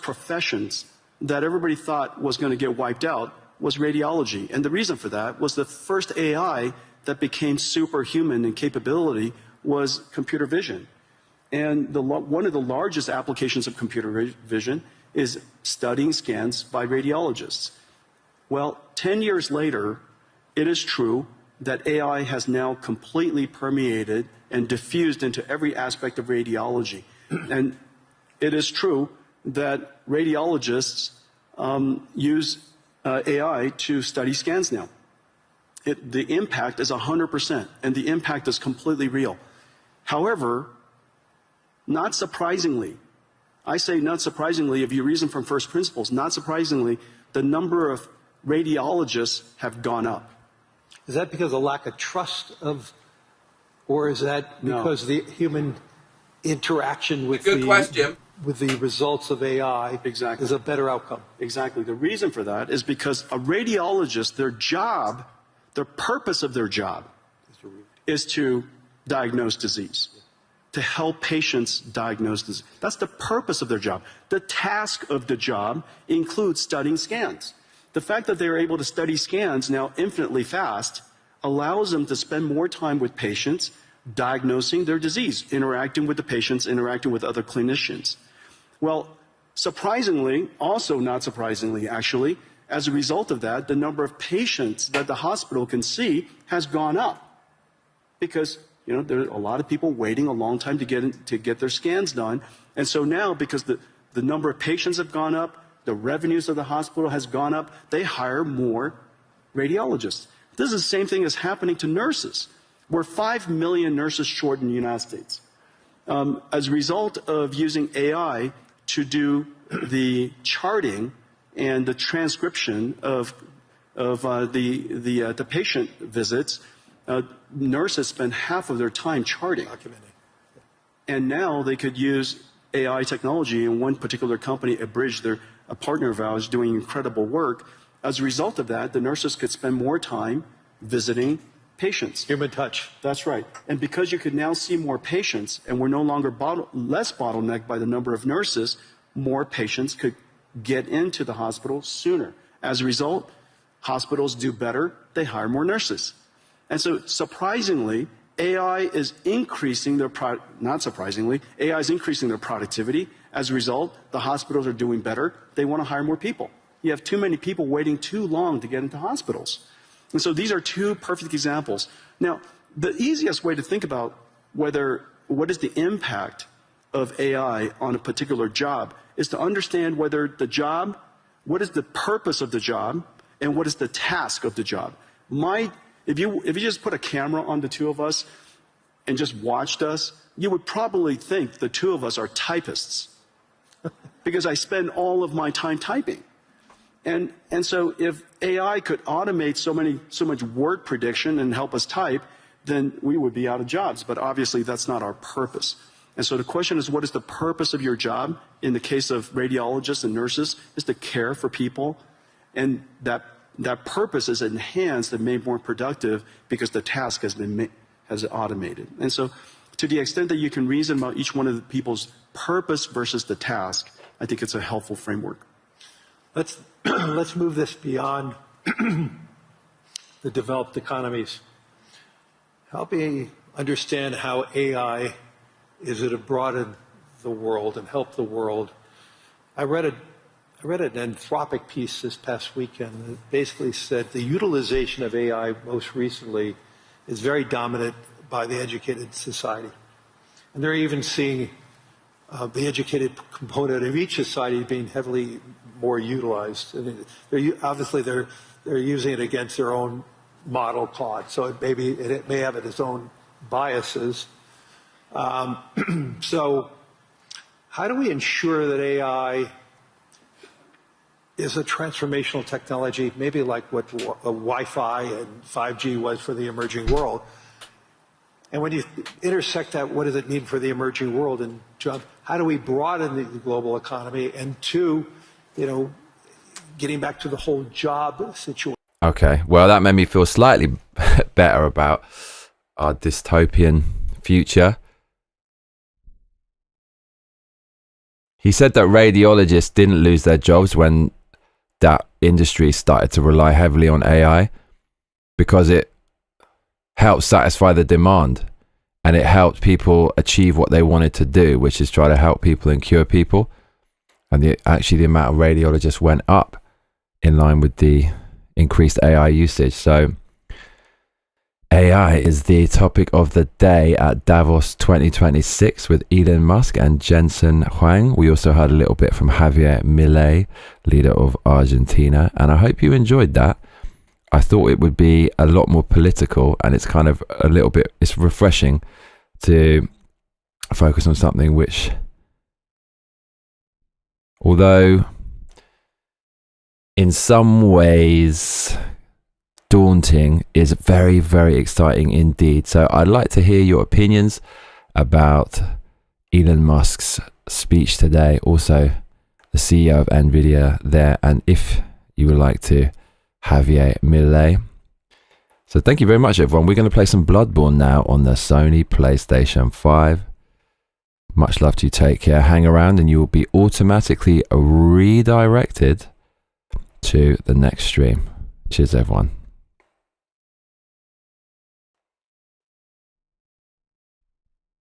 S6: professions that everybody thought was going to get wiped out was radiology. And the reason for that was the first AI that became superhuman in capability was computer vision. And one of the largest applications of computer vision is studying scans by radiologists. Well, 10 years later, it is true that AI has now completely permeated and diffused into every aspect of radiology. And it is true that radiologists use AI to study scans now. The impact is 100%, and the impact is completely real. However, not surprisingly, I say not surprisingly, if you reason from first principles, not surprisingly, the number of radiologists have gone up.
S2: Is that because of lack of trust or is that because the human interaction with with the results of AI is a better outcome?
S6: Exactly. The reason for that is because a radiologist, their purpose of their job is to diagnose disease, to help patients diagnose disease. That's the purpose of their job. The task of the job includes studying scans. The fact that they're able to study scans now infinitely fast allows them to spend more time with patients, diagnosing their disease, interacting with the patients, interacting with other clinicians. Well, surprisingly, also not surprisingly actually, as a result of that, the number of patients that the hospital can see has gone up. Because, you know, there are a lot of people waiting a long time to get their scans done. And so now, because the number of patients have gone up, the revenues of the hospital has gone up, they hire more radiologists. This is the same thing as happening to nurses. We're 5 million nurses short in the United States. As a result of using AI to do the charting and the transcription of the patient visits, nurses spend half of their time charting. And now they could use AI technology, and one particular company, Abridge, a partner of ours, doing incredible work. As a result of that, the nurses could spend more time visiting patients.
S2: Human touch.
S6: That's right. And because you could now see more patients, and we're no longer less bottlenecked by the number of nurses, more patients could get into the hospital sooner. As a result, hospitals do better. They hire more nurses. And so, surprisingly, AI is increasing not surprisingly, AI is increasing their productivity. As a result, the hospitals are doing better. They want to hire more people. You have too many people waiting too long to get into hospitals. And so these are two perfect examples. Now, the easiest way to think about what is the impact of AI on a particular job is to understand whether the job, what is the purpose of the job, and what is the task of the job. If you just put a camera on the two of us and just watched us, you would probably think the two of us are typists because I spend all of my time typing. And so if AI could automate so much word prediction and help us type, then we would be out of jobs. But obviously that's not our purpose. And so the question is, what is the purpose of your job? In the case of radiologists and nurses, is to care for people. And that purpose is enhanced and made more productive because the task has automated. And so to the extent that you can reason about each one of the people's purpose versus the task, I think it's a helpful framework.
S2: Let's move this beyond the developed economies. Help me understand how AI is it to broaden the world and help the world. I read an Anthropic piece this past weekend that basically said the utilization of AI most recently is very dominant by the educated society. And they're even seeing the educated component of each society being heavily more utilized. And they're using it against their own model Claude, so it may have its own biases. So how do we ensure that AI is a transformational technology, maybe like what Wi-Fi and 5G was for the emerging world? And when you intersect that, what does it mean for the emerging world? And John, how do we broaden the global economy? And two, getting back to the whole job situation.
S1: Okay, well, that made me feel slightly better about our dystopian future. He said that radiologists didn't lose their jobs when that industry started to rely heavily on AI because it helped satisfy the demand and it helped people achieve what they wanted to do, which is try to help people and cure people. And actually the amount of radiologists went up in line with the increased AI usage. So AI is the topic of the day at Davos 2026 with Elon Musk and Jensen Huang. We also heard a little bit from Javier Milei, leader of Argentina, and I hope you enjoyed that. I thought it would be a lot more political, and it's kind of it's refreshing to focus on something which, although in some ways daunting, is very, very exciting indeed. So I'd like to hear your opinions about Elon Musk's speech today, also the CEO of Nvidia there, and if you would like to, Javier Milei. So thank you very much, everyone. We're going to play some Bloodborne now on the Sony PlayStation 5. Much love to you. Take care. Hang around and you will be automatically redirected to the next stream. Cheers, everyone.